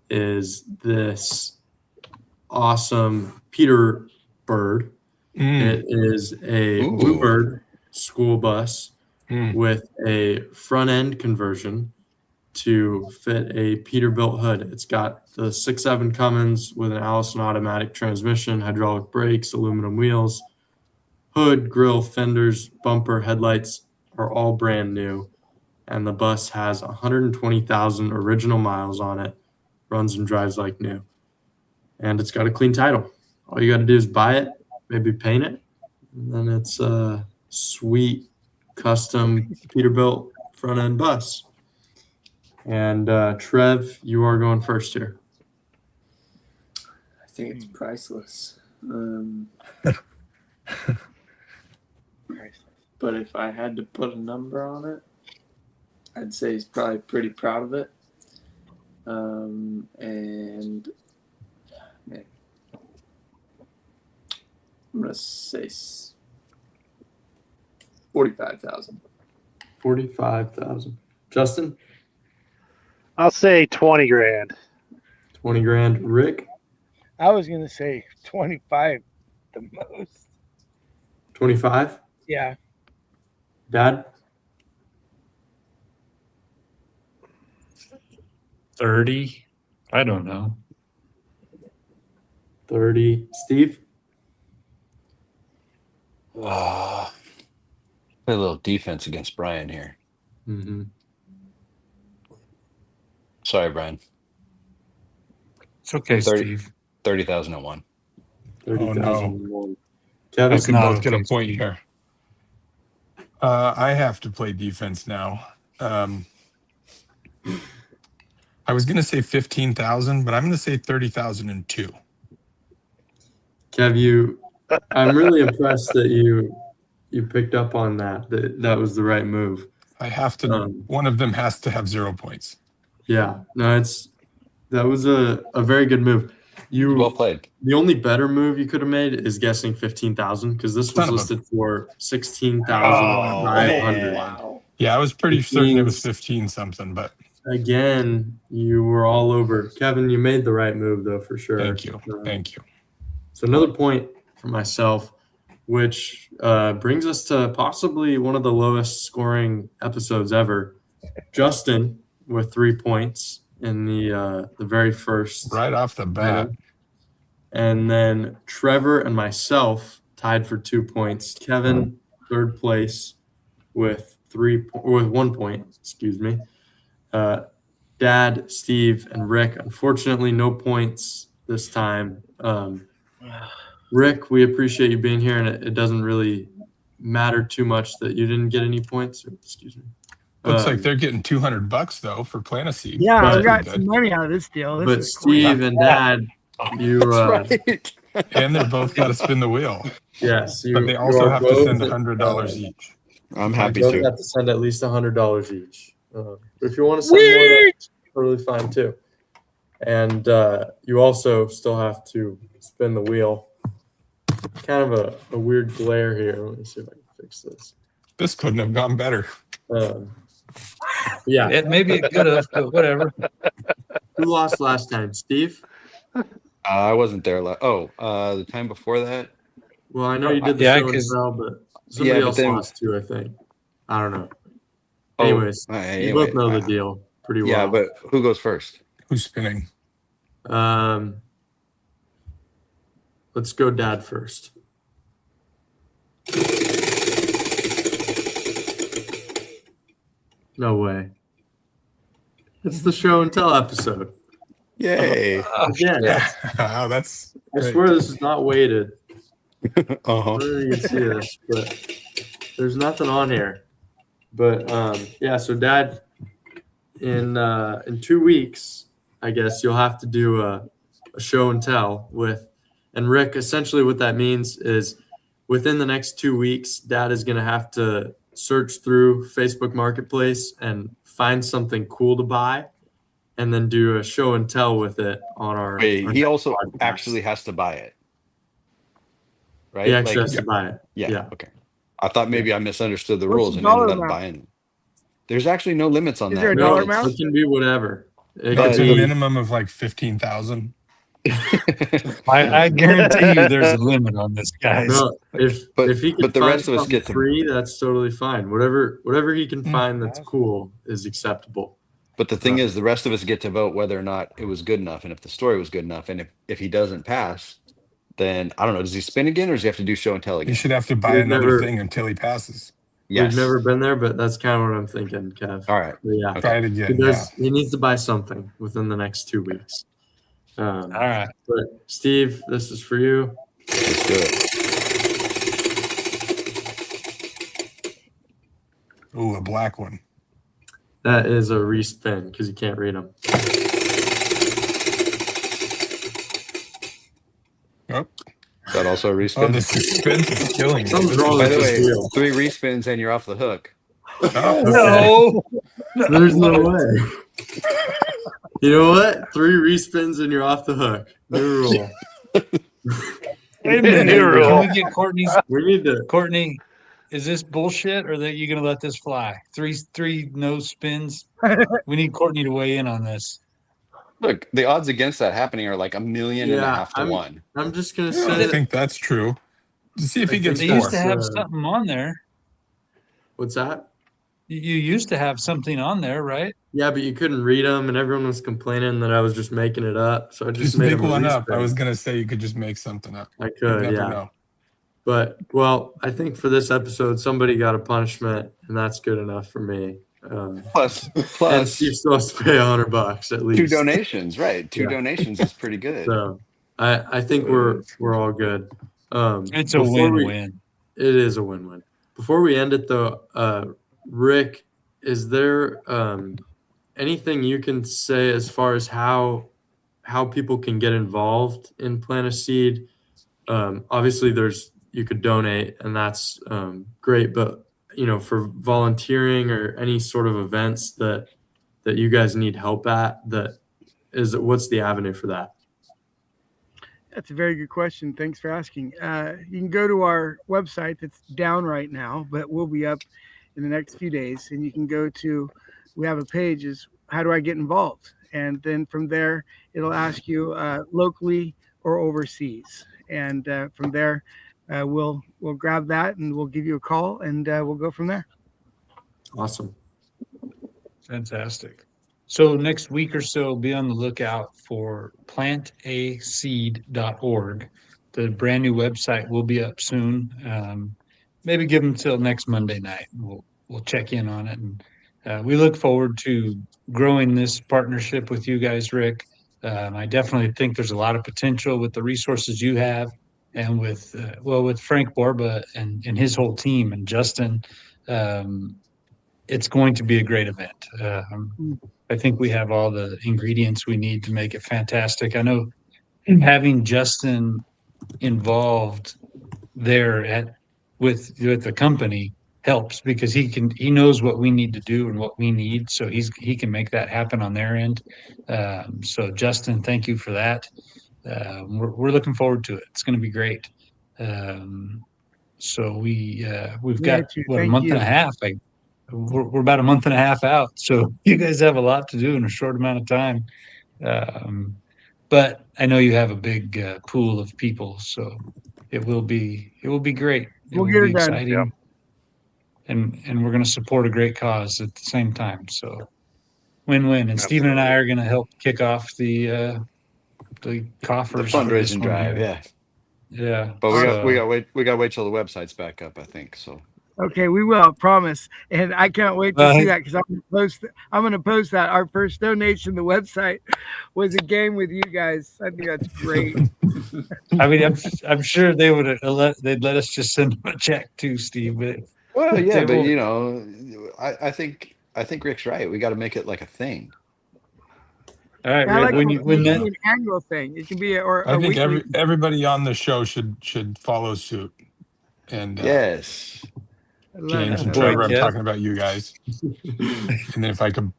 Speaker 5: is this awesome Peterbird. It is a
Speaker 2: Ooh.
Speaker 5: Bluebird school bus
Speaker 3: Mm.
Speaker 5: with a front end conversion to fit a Peterbilt hood. It's got the 6.7 Cummins with an Allison automatic transmission, hydraulic brakes, aluminum wheels, hood, grille, fenders, bumper, headlights are all brand new. and the bus has 120,000 original miles on it, runs and drives like new. And it's got a clean title. All you got to do is buy it, maybe paint it, and then it's a sweet custom Peterbilt front end bus. And Trev, you are going first here.
Speaker 8: I think it's priceless. But if I had to put a number on it, I'd say he's probably pretty proud of it. And man, I'm gonna say 45,000.
Speaker 5: 45,000. Justin?
Speaker 4: I'll say 20 grand.
Speaker 5: 20 grand. Rick?
Speaker 6: I was gonna say 25, the most.
Speaker 5: 25?
Speaker 6: Yeah.
Speaker 5: Dad?
Speaker 1: 30. I don't know.
Speaker 5: 30. Steve?
Speaker 2: Play a little defense against Brian here.
Speaker 5: Mm-hmm.
Speaker 2: Sorry, Brian.
Speaker 1: It's okay,
Speaker 2: 30.
Speaker 1: Steve.
Speaker 2: 30,001.
Speaker 5: 30,001. Kevin?
Speaker 3: We
Speaker 1: That's
Speaker 3: can
Speaker 1: not
Speaker 3: both get a
Speaker 1: okay,
Speaker 3: point
Speaker 1: Steve.
Speaker 3: here. I have to play defense now. I was going to say 15,000, but I'm going to say 30,002.
Speaker 5: Kev, I'm really impressed that you picked up on that was the right move.
Speaker 3: I have to. One of them has to have 0 points.
Speaker 5: Yeah, no, that was a very good move.
Speaker 2: Well played.
Speaker 5: The only better move you could have made is guessing 15,000 because this was listed for 16,500.
Speaker 8: Wow.
Speaker 3: Yeah, I was pretty certain it was 15 something, but
Speaker 5: again, you were all over. Kevin, you made the right move though for sure.
Speaker 3: thank you. Thank you.
Speaker 5: So another point for myself, which brings us to possibly one of the lowest scoring episodes ever. Justin with 3 points in the very first.
Speaker 3: Right off the bat.
Speaker 5: And then Trevor and myself tied for 2 points. Kevin, third place with 1 point, excuse me. Dad, Steve, and Rick, unfortunately, no points this time. Rick, we appreciate you being here, and it doesn't really matter too much that you didn't get any points. Excuse me.
Speaker 3: Looks like they're getting $200 though for plant a seed.
Speaker 6: Yeah, I got some money out of this deal.
Speaker 5: But Steve and Dad, you
Speaker 2: right.
Speaker 3: And they're both got to spin the wheel.
Speaker 5: Yes,
Speaker 3: but they also have to send $100 each.
Speaker 2: I'm happy
Speaker 5: to.
Speaker 2: to.
Speaker 5: Have to send at least $100 each. But if you want to send more, that's totally fine too. And you also still have to spin the wheel. Kind of a weird glare here. Let me see if I can fix this.
Speaker 3: This couldn't have gone better.
Speaker 5: Yeah.
Speaker 1: Maybe it could have, but whatever.
Speaker 5: Who lost last time? Steve?
Speaker 2: I wasn't there. The time before that?
Speaker 5: Well, I know you did the show as well, but somebody else lost too, I think. I don't know. Anyways, you both know the deal pretty well.
Speaker 2: Yeah, but who goes first?
Speaker 3: Who's spinning?
Speaker 5: Let's go Dad first. No way. It's the show and tell episode.
Speaker 2: Yay.
Speaker 5: Again.
Speaker 3: Oh, that's
Speaker 5: I swear this is not weighted.
Speaker 2: Uh-huh.
Speaker 5: I don't know if you can see this, but there's nothing on here. But yeah, so Dad, in 2 weeks, I guess you'll have to do a show and tell with, and Rick, essentially what that means is within the next 2 weeks, Dad is going to have to search through Facebook Marketplace and find something cool to buy and then do a show and tell with it on our.
Speaker 2: He also podcast. Actually has to buy it. Right?
Speaker 5: He actually has to buy it.
Speaker 2: Yeah. Okay. I thought maybe I misunderstood the rules and ended up buying it. There's actually no limits on that.
Speaker 6: Is there a dollar amount?
Speaker 5: It can be whatever.
Speaker 3: It's a minimum of like 15,000.
Speaker 1: I guarantee you there's a limit on this, guys.
Speaker 5: No, if he can
Speaker 2: the
Speaker 5: find
Speaker 2: rest of us get
Speaker 5: free, that's totally fine. Whatever he can find that's cool is acceptable.
Speaker 2: But the thing is, the rest of us get to vote whether or not it was good enough and if the story was good enough. And if he doesn't pass, then I don't know. Does he spin again or does he have to do show and tell again?
Speaker 3: He should have to buy another thing until he passes.
Speaker 2: Yes.
Speaker 5: We've never been there, but that's kind of what I'm thinking, Kev.
Speaker 2: All right.
Speaker 5: But yeah.
Speaker 2: Okay.
Speaker 3: Try it again. Yeah.
Speaker 5: He needs to buy something within the next 2 weeks.
Speaker 1: All right.
Speaker 5: But Steve, this is for you.
Speaker 2: Let's do it.
Speaker 3: Ooh, a black one.
Speaker 5: That is a respin because you can't read them.
Speaker 3: Oh,
Speaker 2: Is that also a
Speaker 3: oh,
Speaker 2: respin?
Speaker 3: the suspense is killing me.
Speaker 5: Something's wrong
Speaker 2: By
Speaker 5: with
Speaker 2: the
Speaker 5: this
Speaker 2: way,
Speaker 5: wheel.
Speaker 2: 3 respins and you're off the hook.
Speaker 3: Oh,
Speaker 1: No.
Speaker 5: There's no way. You know what? 3 respins and you're off the hook. New rule.
Speaker 1: Wait a minute.
Speaker 4: New rule.
Speaker 1: Can we get Courtney's?
Speaker 5: We need to.
Speaker 1: Courtney, is this bullshit, or are you going to let this fly? Three no spins. We need Courtney to weigh in on this.
Speaker 2: Look, the odds against that happening are like 1.5 million to 1.
Speaker 5: I'm just gonna
Speaker 3: I
Speaker 5: say.
Speaker 3: think that's true. To see if he gets
Speaker 1: They
Speaker 3: four.
Speaker 1: used to have something on there.
Speaker 5: What's that?
Speaker 1: You used to have something on there, right?
Speaker 5: Yeah, but you couldn't read them, and everyone was complaining that I was just making it up. So I
Speaker 3: Just
Speaker 5: made
Speaker 3: make
Speaker 5: them a
Speaker 3: one up.
Speaker 5: respin.
Speaker 3: I was gonna say you could just make something up.
Speaker 5: I
Speaker 3: You
Speaker 5: could,
Speaker 3: never
Speaker 5: yeah.
Speaker 3: know.
Speaker 5: But I think for this episode, somebody got a punishment, and that's good enough for me.
Speaker 2: Plus
Speaker 5: And Steve's supposed to pay $100 at least.
Speaker 2: 2 donations, right? 2
Speaker 5: Yeah.
Speaker 2: donations is pretty good.
Speaker 5: So I think we're all good.
Speaker 1: It's a
Speaker 5: before we-
Speaker 1: win-win.
Speaker 5: It is a win-win. Before we end it, though, Rick, is there anything you can say as far as how people can get involved in Plant a Seed? Obviously, you could donate, and that's great. But for volunteering or any sort of events that you guys need help at, what's the avenue for that?
Speaker 6: That's a very good question. Thanks for asking. You can go to our website that's down right now, but will be up in the next few days. And you can go to, we have a page is how do I get involved? And then from there, it'll ask you locally or overseas. And from there, we'll grab that and we'll give you a call and we'll go from there.
Speaker 5: Awesome.
Speaker 1: Fantastic. So next week or so, be on the lookout for plantaseed.org. The brand new website will be up soon. Maybe give them till next Monday night. We'll check in on it, and we look forward to growing this partnership with you guys, Rick. I definitely think there's a lot of potential with the resources you have, and with Frank Borba and his whole team and Justin. It's going to be a great event. I think we have all the ingredients we need to make it fantastic. I know having Justin involved there with the company helps because he knows what we need to do and what we need, so he can make that happen on their end. So Justin, thank you for that. We're looking forward to it. It's going to be great. So we've got a month and a half. We're about a month and a half out, so you guys have a lot to do in a short amount of time. But I know you have a big pool of people, so it will be great.
Speaker 6: We'll get it done.
Speaker 1: Exciting.
Speaker 4: Yeah.
Speaker 1: And we're going to support a great cause at the same time. So win-win. And Stephen and I are going to help kick off the coffers,
Speaker 2: The fundraising drive, yeah.
Speaker 1: Yeah.
Speaker 2: But we got to wait till the website's back up, I think. So.
Speaker 6: Okay, we will, promise. And I can't wait to see that because I'm going to post that. Our first donation to the website was a game with you guys. I think that's great.
Speaker 1: I mean, I'm sure they'd let us just send them a check too, Steve. But
Speaker 2: Well, yeah, but I think Rick's right. We got to make it like a thing.
Speaker 1: All right,
Speaker 6: I
Speaker 1: Rick,
Speaker 6: like
Speaker 1: when that
Speaker 6: an annual thing. It can be
Speaker 3: I think
Speaker 6: weekly.
Speaker 3: everybody on the show should follow suit. And
Speaker 2: Yes.
Speaker 3: James and
Speaker 1: Boy,
Speaker 3: Trevor, I'm
Speaker 1: yeah.
Speaker 3: talking about you guys. And then if I could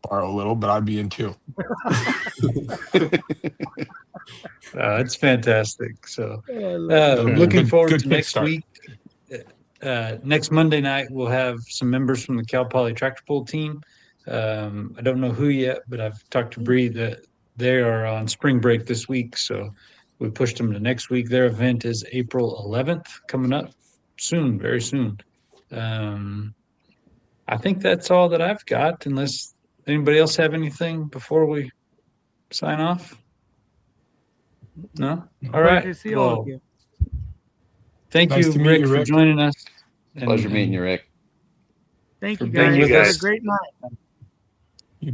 Speaker 3: borrow a little, but I'd be in too.
Speaker 1: it's fantastic. So
Speaker 6: Good
Speaker 1: looking forward to next
Speaker 3: start.
Speaker 1: week. Next Monday night, we'll have some members from the Cal Poly Tractor Pull team. I don't know who yet, but I've talked to Bree that they are on spring break this week. So we pushed them to next week. Their event is April 11th, coming up soon, very soon. I think that's all that I've got, unless anybody else have anything before we sign off. No? All right.
Speaker 6: To see all of you.
Speaker 1: Thank
Speaker 3: Nice
Speaker 1: you,
Speaker 3: to meet
Speaker 1: Rick,
Speaker 3: you,
Speaker 1: for
Speaker 3: Rick.
Speaker 1: joining us.
Speaker 2: Pleasure meeting you, Rick.
Speaker 6: Thank you,
Speaker 1: for being
Speaker 6: guys.
Speaker 1: with
Speaker 6: Have a
Speaker 1: us.
Speaker 6: great night.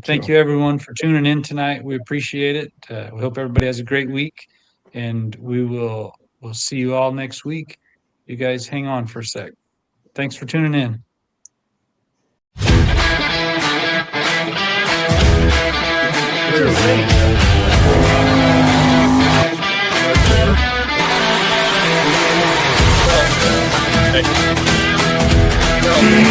Speaker 1: Thank you, everyone, for tuning in tonight. We appreciate it. We hope everybody has a great week, and we'll see you all next week. You guys hang on for a sec. Thanks for tuning in.
Speaker 5: Thank you.